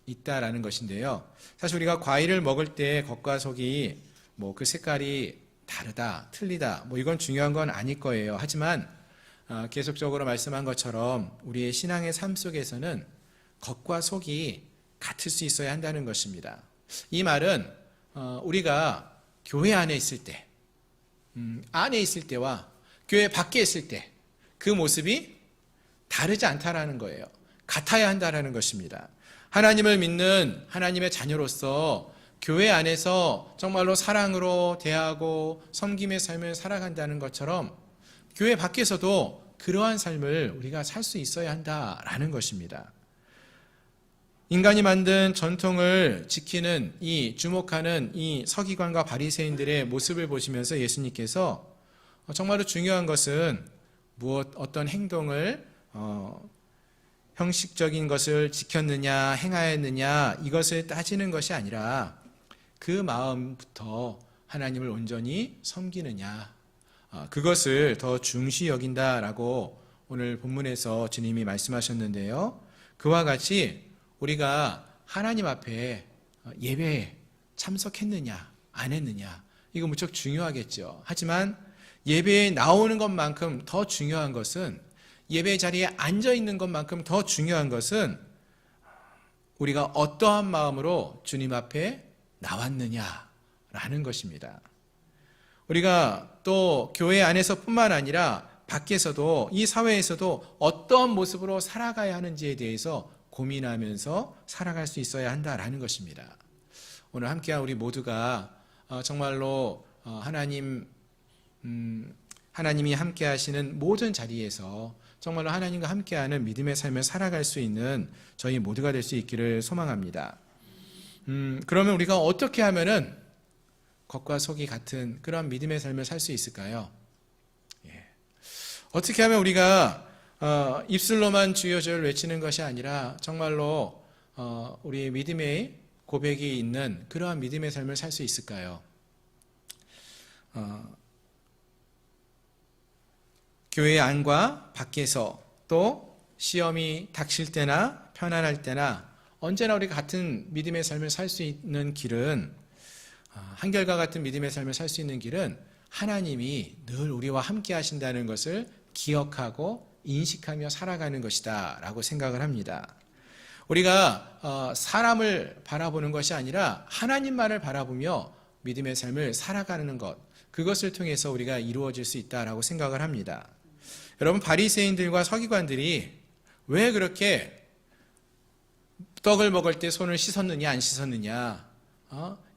있다라는 것인데요. 사실 우리가 과일을 먹을 때 겉과 속이 뭐 그 색깔이 다르다, 틀리다, 뭐 이건 중요한 건 아닐 거예요. 하지만 계속적으로 말씀한 것처럼 우리의 신앙의 삶 속에서는 겉과 속이 같을 수 있어야 한다는 것입니다. 이 말은 우리가 교회 안에 있을 때, 안에 있을 때와 교회 밖에 있을 때 그 모습이 다르지 않다라는 거예요. 같아야 한다라는 것입니다. 하나님을 믿는 하나님의 자녀로서 교회 안에서 정말로 사랑으로 대하고 섬김의 삶을 살아간다는 것처럼 교회 밖에서도 그러한 삶을 우리가 살 수 있어야 한다라는 것입니다. 인간이 만든 전통을 지키는 주목하는 이 서기관과 바리새인들의 모습을 보시면서 예수님께서 정말로 중요한 것은 어떤 행동을 형식적인 것을 지켰느냐 행하였느냐 이것을 따지는 것이 아니라 그 마음부터 하나님을 온전히 섬기느냐 그것을 더 중시 여긴다라고 오늘 본문에서 주님이 말씀하셨는데요. 그와 같이 우리가 하나님 앞에 예배에 참석했느냐 안 했느냐 이거 무척 중요하겠죠. 하지만 예배에 나오는 것만큼 더 중요한 것은 예배 자리에 앉아 있는 것만큼 더 중요한 것은 우리가 어떠한 마음으로 주님 앞에 나왔느냐라는 것입니다. 우리가 또 교회 안에서뿐만 아니라 밖에서도 이 사회에서도 어떠한 모습으로 살아가야 하는지에 대해서 고민하면서 살아갈 수 있어야 한다라는 것입니다. 오늘 함께한 우리 모두가 정말로 하나님이 함께 하시는 모든 자리에서 정말로 하나님과 함께하는 믿음의 삶을 살아갈 수 있는 저희 모두가 될 수 있기를 소망합니다. 그러면 우리가 어떻게 하면은 겉과 속이 같은 그런 믿음의 삶을 살 수 있을까요? 어떻게 하면 우리가 입술로만 주여 주여를 외치는 것이 아니라 정말로 우리의 믿음의 고백이 있는 그러한 믿음의 삶을 살 수 있을까요? 교회 안과 밖에서 또 시험이 닥칠 때나 편안할 때나 언제나 우리가 같은 믿음의 삶을 살 수 있는 길은 한결과 같은 믿음의 삶을 살 수 있는 길은 하나님이 늘 우리와 함께 하신다는 것을 기억하고 인식하며 살아가는 것이다 라고 생각을 합니다. 우리가 사람을 바라보는 것이 아니라 하나님만을 바라보며 믿음의 삶을 살아가는 것 그것을 통해서 우리가 이루어질 수 있다라고 생각을 합니다. 여러분 바리새인들과 서기관들이 왜 그렇게 떡을 먹을 때 손을 씻었느냐 안 씻었느냐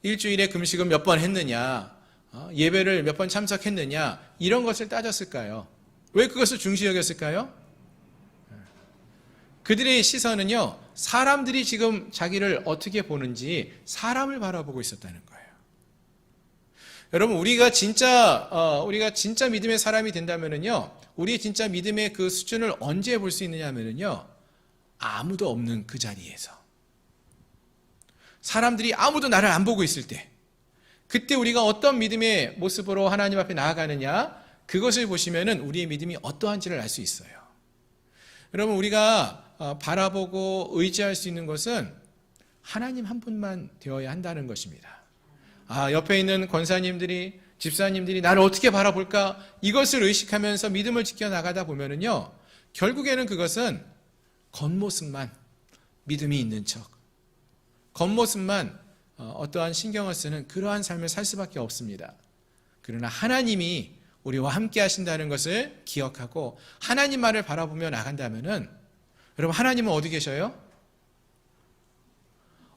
일주일에 금식은 몇 번 했느냐 예배를 몇 번 참석했느냐 이런 것을 따졌을까요? 왜 그것을 중시 여겼을까요? 그들의 시선은요 사람들이 지금 자기를 어떻게 보는지 사람을 바라보고 있었다는 거예요. 여러분 우리가 진짜 믿음의 사람이 된다면은요 우리의 진짜 믿음의 그 수준을 언제 볼 수 있느냐 하면은요 아무도 없는 그 자리에서 사람들이 아무도 나를 안 보고 있을 때 그때 우리가 어떤 믿음의 모습으로 하나님 앞에 나아가느냐 그것을 보시면은 우리의 믿음이 어떠한지를 알 수 있어요. 여러분 우리가 바라보고 의지할 수 있는 것은 하나님 한 분만 되어야 한다는 것입니다. 옆에 있는 권사님들이 집사님들이 나를 어떻게 바라볼까 이것을 의식하면서 믿음을 지켜나가다 보면은요 결국에는 그것은 겉모습만 믿음이 있는 척 겉모습만 어떠한 신경을 쓰는 그러한 삶을 살 수밖에 없습니다. 그러나 하나님이 우리와 함께 하신다는 것을 기억하고 하나님만을 바라보며 나간다면은 여러분 하나님은 어디 계셔요?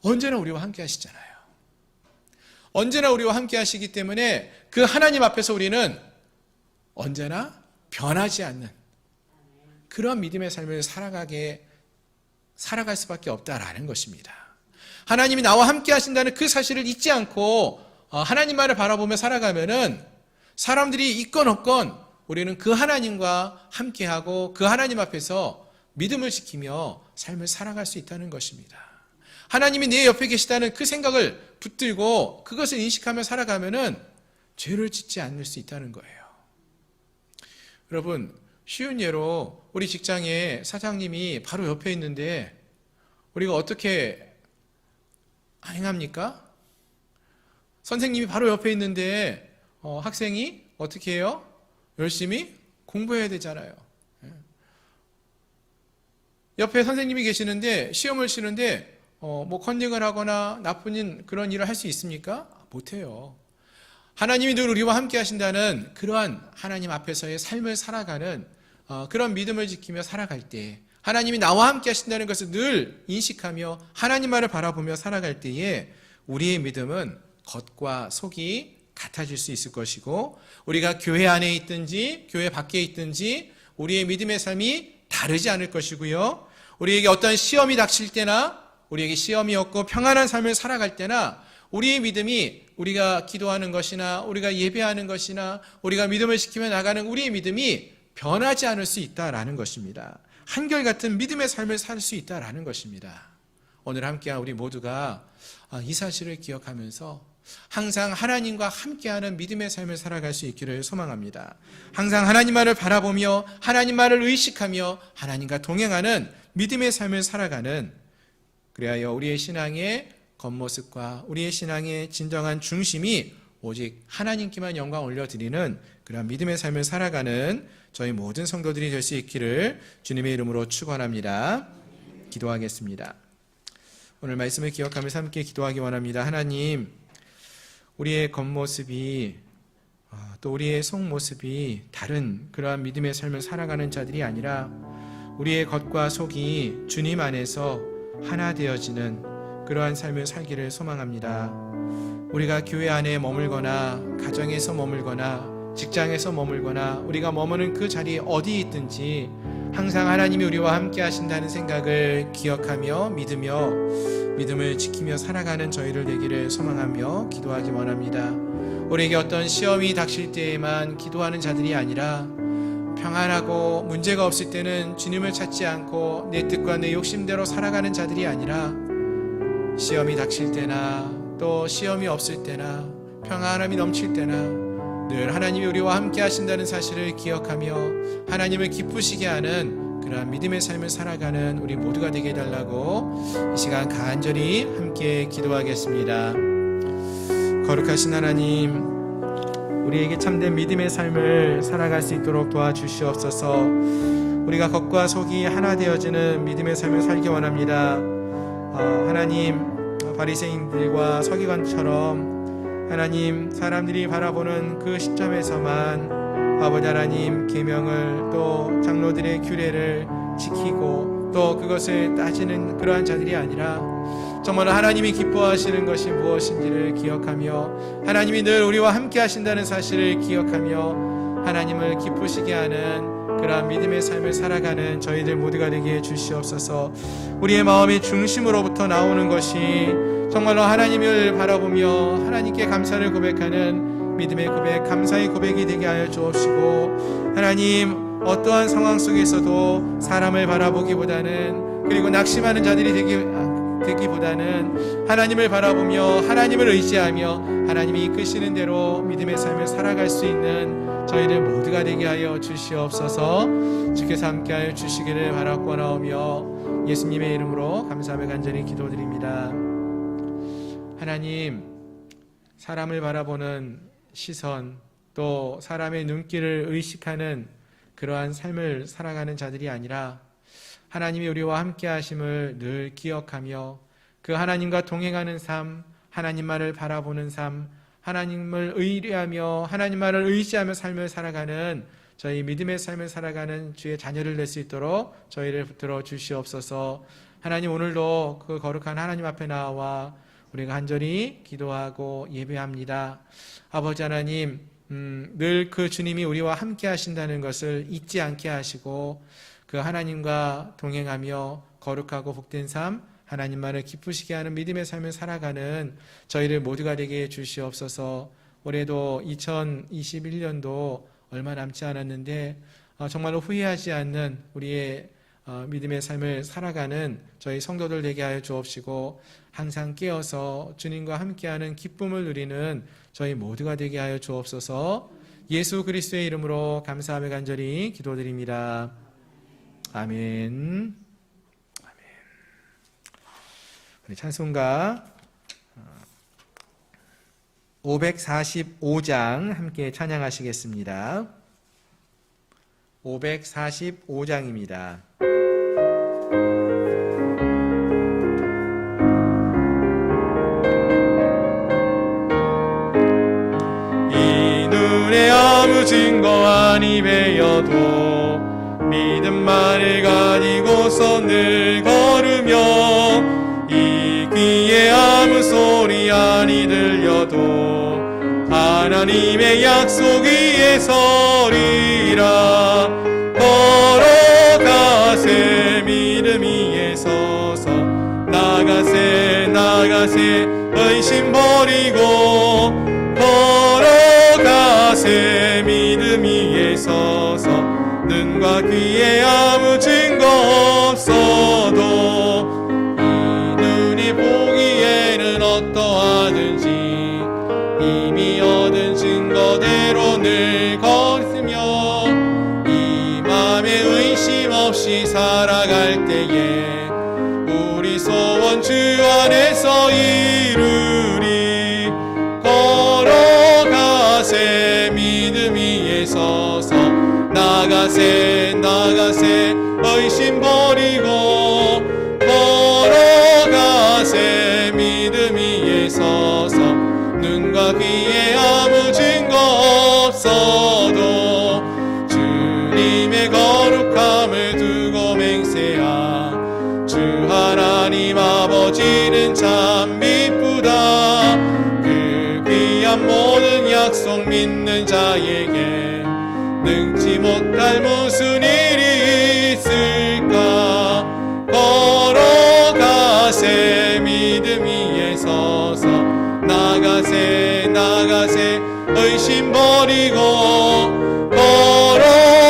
언제나 우리와 함께 하시잖아요. 언제나 우리와 함께 하시기 때문에 그 하나님 앞에서 우리는 언제나 변하지 않는 그런 믿음의 삶을 살아갈 수밖에 없다라는 것입니다. 하나님이 나와 함께 하신다는 그 사실을 잊지 않고 하나님만을 바라보며 살아가면은 사람들이 있건 없건 우리는 그 하나님과 함께하고 그 하나님 앞에서 믿음을 지키며 삶을 살아갈 수 있다는 것입니다. 하나님이 내 옆에 계시다는 그 생각을 붙들고 그것을 인식하며 살아가면은 죄를 짓지 않을 수 있다는 거예요. 여러분 쉬운 예로 우리 직장에 사장님이 바로 옆에 있는데 우리가 어떻게 행합니까? 선생님이 바로 옆에 있는데 학생이 어떻게 해요? 열심히 공부해야 되잖아요. 옆에 선생님이 계시는데 시험을 치는데 컨닝을 하거나 나쁜 그런 일을 할 수 있습니까? 못해요. 하나님이 늘 우리와 함께 하신다는 그러한 하나님 앞에서의 삶을 살아가는 그런 믿음을 지키며 살아갈 때 하나님이 나와 함께 하신다는 것을 늘 인식하며 하나님만을 바라보며 살아갈 때에 우리의 믿음은 겉과 속이 같아질 수 있을 것이고, 우리가 교회 안에 있든지 교회 밖에 있든지 우리의 믿음의 삶이 다르지 않을 것이고요. 우리에게 어떤 시험이 닥칠 때나, 우리에게 시험이 없고 평안한 삶을 살아갈 때나, 우리의 믿음이, 우리가 기도하는 것이나 우리가 예배하는 것이나 우리가 믿음을 지키며 나가는 우리의 믿음이 변하지 않을 수 있다라는 것입니다. 한결같은 믿음의 삶을 살 수 있다라는 것입니다. 오늘 함께한 우리 모두가 이 사실을 기억하면서 항상 하나님과 함께하는 믿음의 삶을 살아갈 수 있기를 소망합니다. 항상 하나님만을 바라보며 하나님만을 의식하며 하나님과 동행하는 믿음의 삶을 살아가는, 그래야 우리의 신앙의 겉모습과 우리의 신앙의 진정한 중심이 오직 하나님께만 영광 올려드리는 그런 믿음의 삶을 살아가는 저희 모든 성도들이 될 수 있기를 주님의 이름으로 축원합니다. 기도하겠습니다. 오늘 말씀을 기억하면서 함께 기도하기 원합니다. 하나님, 우리의 겉모습이 또 우리의 속모습이 다른 그러한 믿음의 삶을 살아가는 자들이 아니라 우리의 겉과 속이 주님 안에서 하나 되어지는 그러한 삶을 살기를 소망합니다. 우리가 교회 안에 머물거나 가정에서 머물거나 직장에서 머물거나 우리가 머무는 그 자리에 어디 있든지 항상 하나님이 우리와 함께 하신다는 생각을 기억하며 믿으며 믿음을 지키며 살아가는 저희를 되기를 소망하며 기도하기 원합니다. 우리에게 어떤 시험이 닥칠 때에만 기도하는 자들이 아니라 평안하고 문제가 없을 때는 주님을 찾지 않고 내 뜻과 내 욕심대로 살아가는 자들이 아니라 시험이 닥칠 때나 또 시험이 없을 때나 평안함이 넘칠 때나 늘 하나님이 우리와 함께 하신다는 사실을 기억하며 하나님을 기쁘시게 하는 그러한 믿음의 삶을 살아가는 우리 모두가 되게 해달라고 이 시간 간절히 함께 기도하겠습니다. 거룩하신 하나님, 우리에게 참된 믿음의 삶을 살아갈 수 있도록 도와주시옵소서. 우리가 겉과 속이 하나 되어지는 믿음의 삶을 살기 원합니다. 하나님, 바리새인들과 서기관처럼 하나님, 사람들이 바라보는 그 시점에서만 아버지 하나님 계명을 또 장로들의 규례를 지키고 또 그것을 따지는 그러한 자들이 아니라 정말 하나님이 기뻐하시는 것이 무엇인지를 기억하며 하나님이 늘 우리와 함께 하신다는 사실을 기억하며 하나님을 기쁘시게 하는 그러한 믿음의 삶을 살아가는 저희들 모두가 되게 해주시옵소서. 우리의 마음의 중심으로부터 나오는 것이 정말로 하나님을 바라보며 하나님께 감사를 고백하는 믿음의 고백, 감사의 고백이 되게 하여 주옵시고, 하나님 어떠한 상황 속에서도 사람을 바라보기보다는, 그리고 낙심하는 자들이 되기보다는 하나님을 바라보며 하나님을 의지하며 하나님이 이끄시는 대로 믿음의 삶을 살아갈 수 있는 저희들 모두가 되게 하여 주시옵소서. 주께서 함께하여 주시기를 바라고나오며 예수님의 이름으로 감사하며 간절히 기도드립니다. 하나님, 사람을 바라보는 시선 또 사람의 눈길을 의식하는 그러한 삶을 살아가는 자들이 아니라 하나님이 우리와 함께 하심을 늘 기억하며 그 하나님과 동행하는 삶, 하나님만을 바라보는 삶, 하나님을 의뢰하며 하나님만을 의지하며 삶을 살아가는 저희 믿음의 삶을 살아가는 주의 자녀를 될 수 있도록 저희를 붙들어 주시옵소서. 하나님, 오늘도 그 거룩한 하나님 앞에 나와 우리가 간절히 기도하고 예배합니다. 아버지 하나님, 늘 그 주님이 우리와 함께 하신다는 것을 잊지 않게 하시고 그 하나님과 동행하며 거룩하고 복된 삶, 하나님만을 기쁘시게 하는 믿음의 삶을 살아가는 저희를 모두가 되게 해주시옵소서. 올해도 2021년도 얼마 남지 않았는데 정말로 후회하지 않는 우리의 믿음의 삶을 살아가는 저희 성도들 되게 하여 주옵시고, 항상 깨어서 주님과 함께하는 기쁨을 누리는 저희 모두가 되게 하여 주옵소서. 예수 그리스도의 이름으로 감사하며 간절히 기도드립니다. 아멘. 우리 찬송가 545장 함께 찬양하시겠습니다. 545장입니다. 이 눈에 아무 증거 아니 배여도 믿음만을 가지고서 늘 걸으며 이 귀에 아무 소리 아니 들려도 하나님의 약속 위에 서리라. 걸어가세 믿음 위에 서서 나가세 나가세 의심 버리고 걸어가세 믿음 위에 서서 눈과 귀에 아무 증거 없어도 이 눈이 보기에는 어떠하든지 이미 얻은 증거대로 늘 걷으며 이 맘에 의심 없이 살아갈 때에 우리 소원 주 안에서 이루리. 걸어가세 믿음 위에 서서 나가세 나가세 의심 버리고 걸어가세 믿음 위에 서서 눈과 귀에 아무 증거 없어도 주님의 거룩함을 두고 맹세하. 주 하나님 아버지는 참 미쁘다. 그 귀한 모든 약속 믿는 자에게 능치 못할 무슨 일이 있을까. 걸어가세 믿음 위에 서서 나가세 나가세 의심 버리고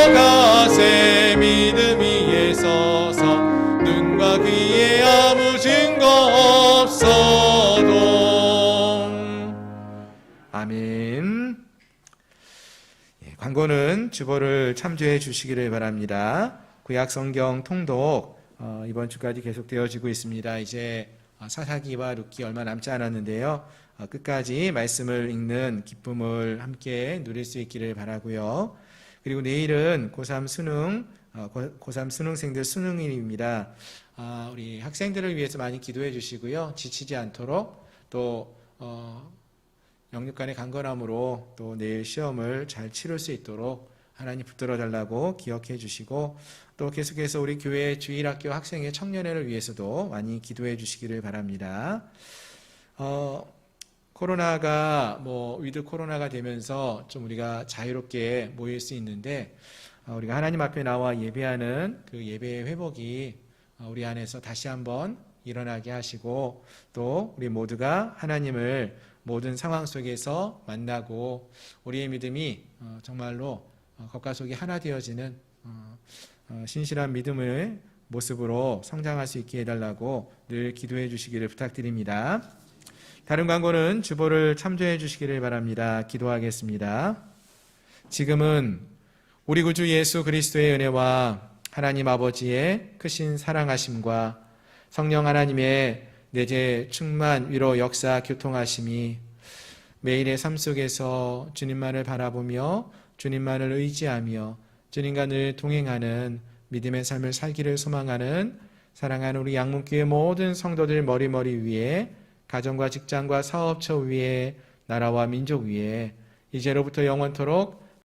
걸어가세 믿음 위에 서서 눈과 귀에 아무 증거 없어도. 아멘. 광고는 주보를 참조해 주시기를 바랍니다. 구약성경 통독 이번 주까지 계속되어지고 있습니다. 이제 사사기와 룻기 얼마 남지 않았는데요. 끝까지 말씀을 읽는 기쁨을 함께 누릴 수 있기를 바라고요. 그리고 내일은 고3 수능생들 수능일입니다. 우리 학생들을 위해서 많이 기도해 주시고요. 지치지 않도록 또 영육간의 강건함으로 또 내일 시험을 잘 치를 수 있도록 하나님 붙들어 달라고 기억해 주시고 또 계속해서 우리 교회 주일학교 학생의 청년회를 위해서도 많이 기도해 주시기를 바랍니다. 코로나가 위드 코로나가 되면서 좀 우리가 자유롭게 모일 수 있는데 우리가 하나님 앞에 나와 예배하는 그 예배의 회복이 우리 안에서 다시 한번 일어나게 하시고 또 우리 모두가 하나님을 모든 상황 속에서 만나고 우리의 믿음이 정말로 겉과 속이 하나 되어지는 신실한 믿음의 모습으로 성장할 수 있게 해달라고 늘 기도해 주시기를 부탁드립니다. 다른 광고는 주보를 참조해 주시기를 바랍니다. 기도하겠습니다. 지금은 우리 구주 예수 그리스도의 은혜와 하나님 아버지의 크신 사랑하심과 성령 하나님의 내재 충만 위로 역사 교통하심이 매일의 삶 속에서 주님만을 바라보며 주님만을 의지하며 주님과 늘 동행하는 믿음의 삶을 살기를 소망하는 사랑하는 우리 양문교회 모든 성도들 머리머리 위에 가정과 직장과 사업처 위에 나라와 민족 위에 이제로부터 영원토록